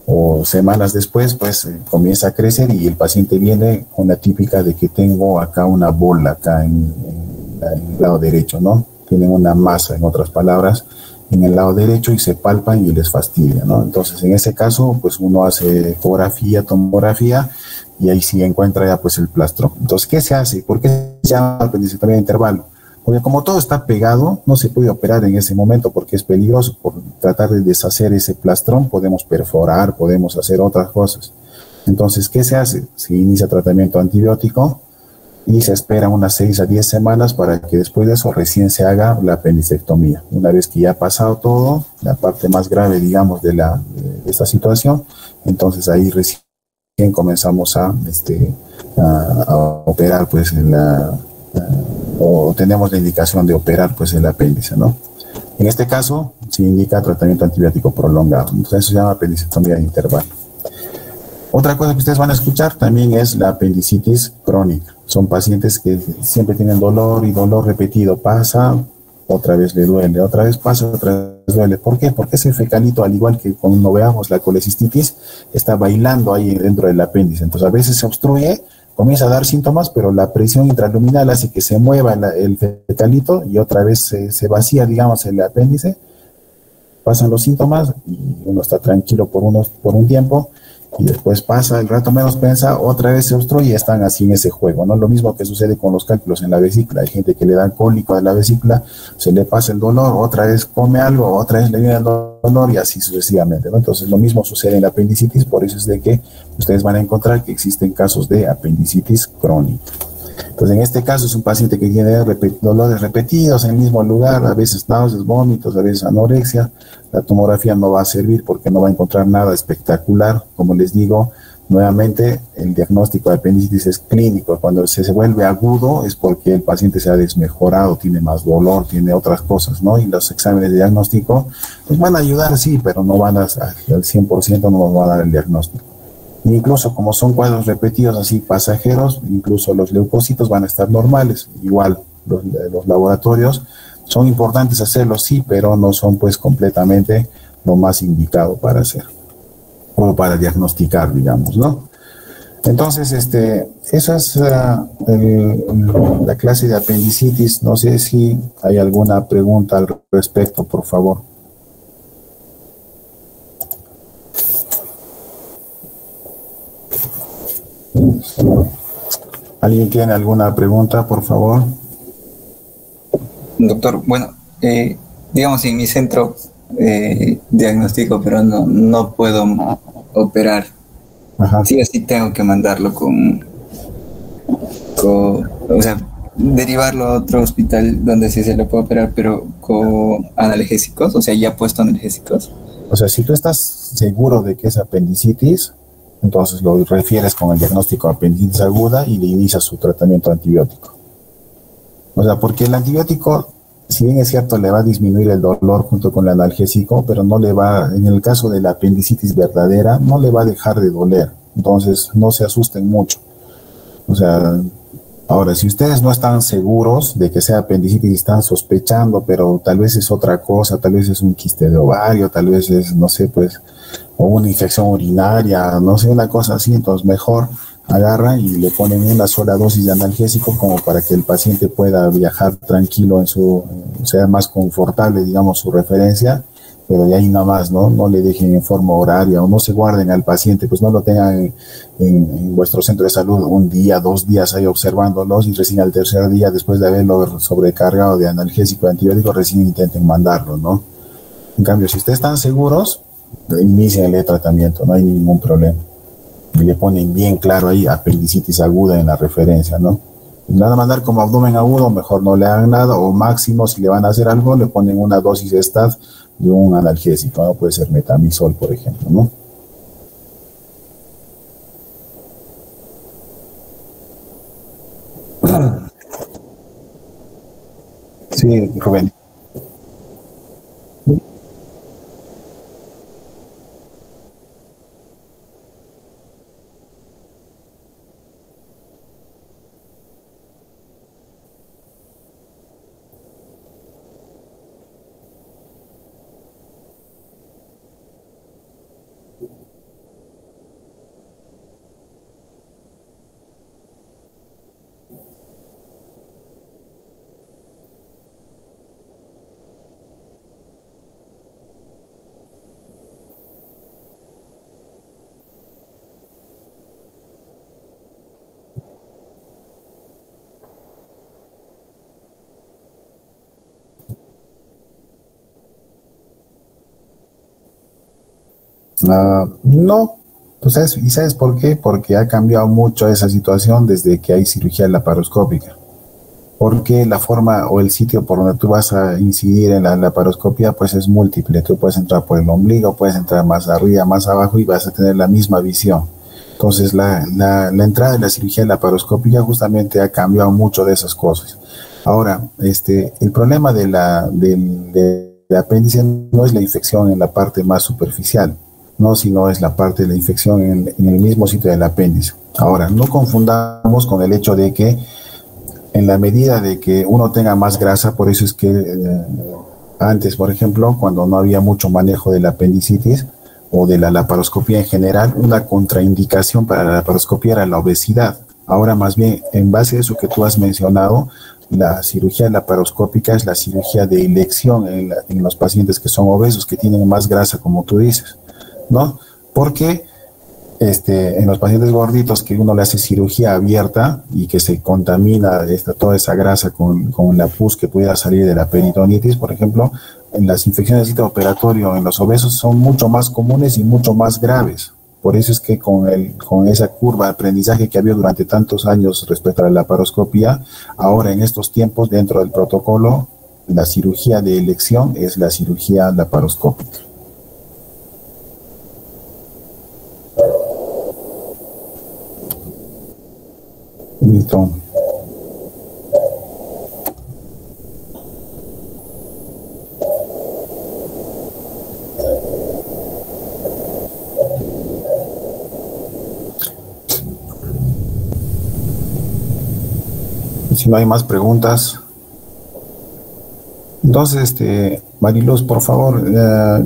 o semanas después, pues comienza a crecer, y el paciente viene con la típica de que tengo acá una bola acá en el lado derecho, ¿no? Tienen una masa, en otras palabras, en el lado derecho, y se palpan y les fastidia, ¿no? Entonces, en ese caso, pues uno hace ecografía, tomografía, y ahí sí encuentra ya pues el plastrón. Entonces, ¿qué se hace? ¿Por qué se llama apendicectomía de intervalo? Porque como todo está pegado, no se puede operar en ese momento porque es peligroso. Por tratar de deshacer ese plastrón, podemos perforar, podemos hacer otras cosas. Entonces, ¿qué se hace? Se inicia tratamiento antibiótico y se espera unas 6 a 10 semanas para que después de eso recién se haga la apendicectomía. Una vez que ya ha pasado todo, la parte más grave, digamos, de esta situación, entonces ahí recién comenzamos a operar, pues, o tenemos la indicación de operar pues el apéndice, ¿no? En este caso se indica tratamiento antibiótico prolongado. Entonces eso se llama apendicectomía de intervalo. Otra cosa que ustedes van a escuchar también es la apendicitis crónica. Son pacientes que siempre tienen dolor y dolor repetido. Pasa, otra vez le duele, otra vez pasa, otra vez duele. ¿Por qué? Porque ese fecalito, al igual que cuando veamos la colecistitis, está bailando ahí dentro del apéndice. Entonces a veces se obstruye, comienza a dar síntomas, pero la presión intraluminal hace que se mueva el fecalito y otra vez se vacía, digamos, el apéndice. Pasan los síntomas y uno está tranquilo por un tiempo, y después pasa el rato menos pensa, otra vez se obstruye y están así en ese juego, ¿no? Lo mismo que sucede con los cálculos en la vesícula. Hay gente que le da cólico a la vesícula, se le pasa el dolor, otra vez come algo, otra vez le viene el dolor, y así sucesivamente, ¿no? Entonces lo mismo sucede en la apendicitis. Por eso es de que ustedes van a encontrar que existen casos de apendicitis crónica. Entonces, en este caso es un paciente que tiene dolores repetidos en el mismo lugar, a veces náuseas, vómitos, a veces anorexia. La tomografía no va a servir porque no va a encontrar nada espectacular. Como les digo, nuevamente el diagnóstico de apendicitis es clínico. Cuando se vuelve agudo es porque el paciente se ha desmejorado, tiene más dolor, tiene otras cosas, ¿no? Y los exámenes de diagnóstico pues van a ayudar, sí, pero no van al 100%, no nos van a dar el diagnóstico. Incluso como son cuadros repetidos así pasajeros, incluso los leucocitos van a estar normales. Igual los laboratorios son importantes hacerlos, sí, pero no son pues completamente lo más indicado para hacer o para diagnosticar, digamos, ¿no? Entonces, esa es la clase de apendicitis. No sé si hay alguna pregunta al respecto, por favor. ¿Alguien tiene alguna pregunta, por favor? Doctor, bueno, digamos en mi centro diagnóstico, pero no puedo operar. Ajá. Sí o sí tengo que mandarlo o sea, derivarlo a otro hospital donde sí se le puede operar, pero con analgésicos, o sea, ya puesto analgésicos. O sea, si tú estás seguro de que es apendicitis, entonces lo refieres con el diagnóstico de apendicitis aguda y le inicias su tratamiento antibiótico. O sea, porque el antibiótico, si bien es cierto, le va a disminuir el dolor junto con el analgésico, pero no le va, en el caso de la apendicitis verdadera, no le va a dejar de doler. Entonces, no se asusten mucho. O sea, ahora, si ustedes no están seguros de que sea apendicitis y están sospechando, pero tal vez es otra cosa, tal vez es un quiste de ovario, tal vez es, no sé, pues, o una infección urinaria, no sé, una cosa así, entonces mejor agarran y le ponen una sola dosis de analgésico como para que el paciente pueda viajar tranquilo sea más confortable, digamos, su referencia, pero de ahí nada más, ¿no? No le dejen en forma horaria o no se guarden al paciente, pues no lo tengan en vuestro centro de salud un día, 2 días ahí observándolos y recién al tercer día, después de haberlo sobrecargado de analgésico y antibiótico, recién intenten mandarlo, ¿no? En cambio, si ustedes están seguros, inicien el tratamiento, no hay ningún problema. Y le ponen bien claro ahí apendicitis aguda en la referencia, ¿no? Y nada mandar como abdomen agudo, mejor no le hagan nada, o máximo si le van a hacer algo, le ponen una dosis de de un analgésico, ¿no? Puede ser metamizol, por ejemplo, ¿no? Sí, Rubén. No, pues ¿y sabes por qué? Porque ha cambiado mucho esa situación desde que hay cirugía laparoscópica. Porque la forma o el sitio por donde tú vas a incidir en la laparoscopia pues es múltiple. Tú puedes entrar por el ombligo, puedes entrar más arriba, más abajo y vas a tener la misma visión. Entonces la entrada de la cirugía laparoscópica justamente ha cambiado mucho de esas cosas. Ahora, el problema del apéndice no es la infección en la parte más superficial, no, sino es la parte de la infección en el mismo sitio del apéndice. Ahora, no confundamos con el hecho de que en la medida de que uno tenga más grasa, por eso es que antes, por ejemplo, cuando no había mucho manejo de la apendicitis o de la laparoscopía en general, una contraindicación para la laparoscopía era la obesidad. Ahora más bien, en base a eso que tú has mencionado, la cirugía laparoscópica es la cirugía de elección en los pacientes que son obesos, que tienen más grasa, como tú dices, ¿no? Porque en los pacientes gorditos que uno le hace cirugía abierta y que se contamina toda esa grasa con la pus que pudiera salir de la peritonitis, por ejemplo, en las infecciones de sitio operatorio en los obesos son mucho más comunes y mucho más graves. Por eso es que con esa curva de aprendizaje que había durante tantos años respecto a la laparoscopía, ahora en estos tiempos dentro del protocolo, la cirugía de elección es la cirugía laparoscópica. Listo. Si no hay más preguntas, entonces, Mariluz, por favor,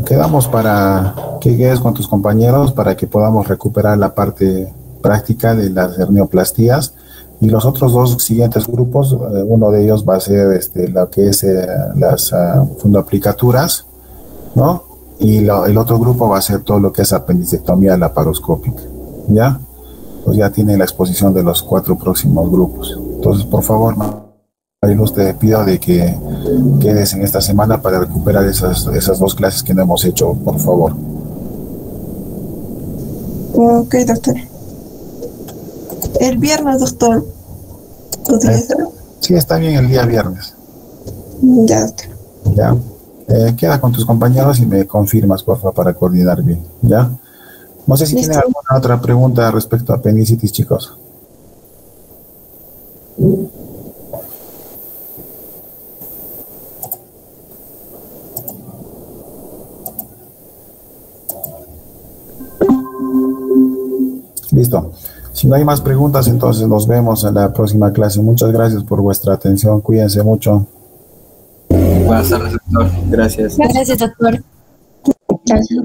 quedamos para que quedes con tus compañeros para que podamos recuperar la parte práctica de las hernioplastías, y los otros dos siguientes grupos, uno de ellos va a ser lo que es las fundoaplicaturas, ¿no? Y el otro grupo va a ser todo lo que es apendicectomía laparoscópica, ¿ya? Pues ya tiene la exposición de los 4 próximos grupos. Entonces, por favor, Mariluz, te pido de que quedes en esta semana para recuperar esas 2 clases que no hemos hecho, por favor. Ok, doctor. El viernes, doctor. ¿Podría ser? Sí, está bien el día viernes. Ya, doctor. Ya. Queda con tus compañeros y me confirmas, por favor, para coordinar bien. ¿Ya? No sé si Listo. tienen alguna otra pregunta respecto a apendicitis, chicos. Listo. Si no hay más preguntas, entonces nos vemos en la próxima clase. Muchas gracias por vuestra atención. Cuídense mucho. Buenas tardes, doctor. Gracias. Gracias, doctor. Gracias.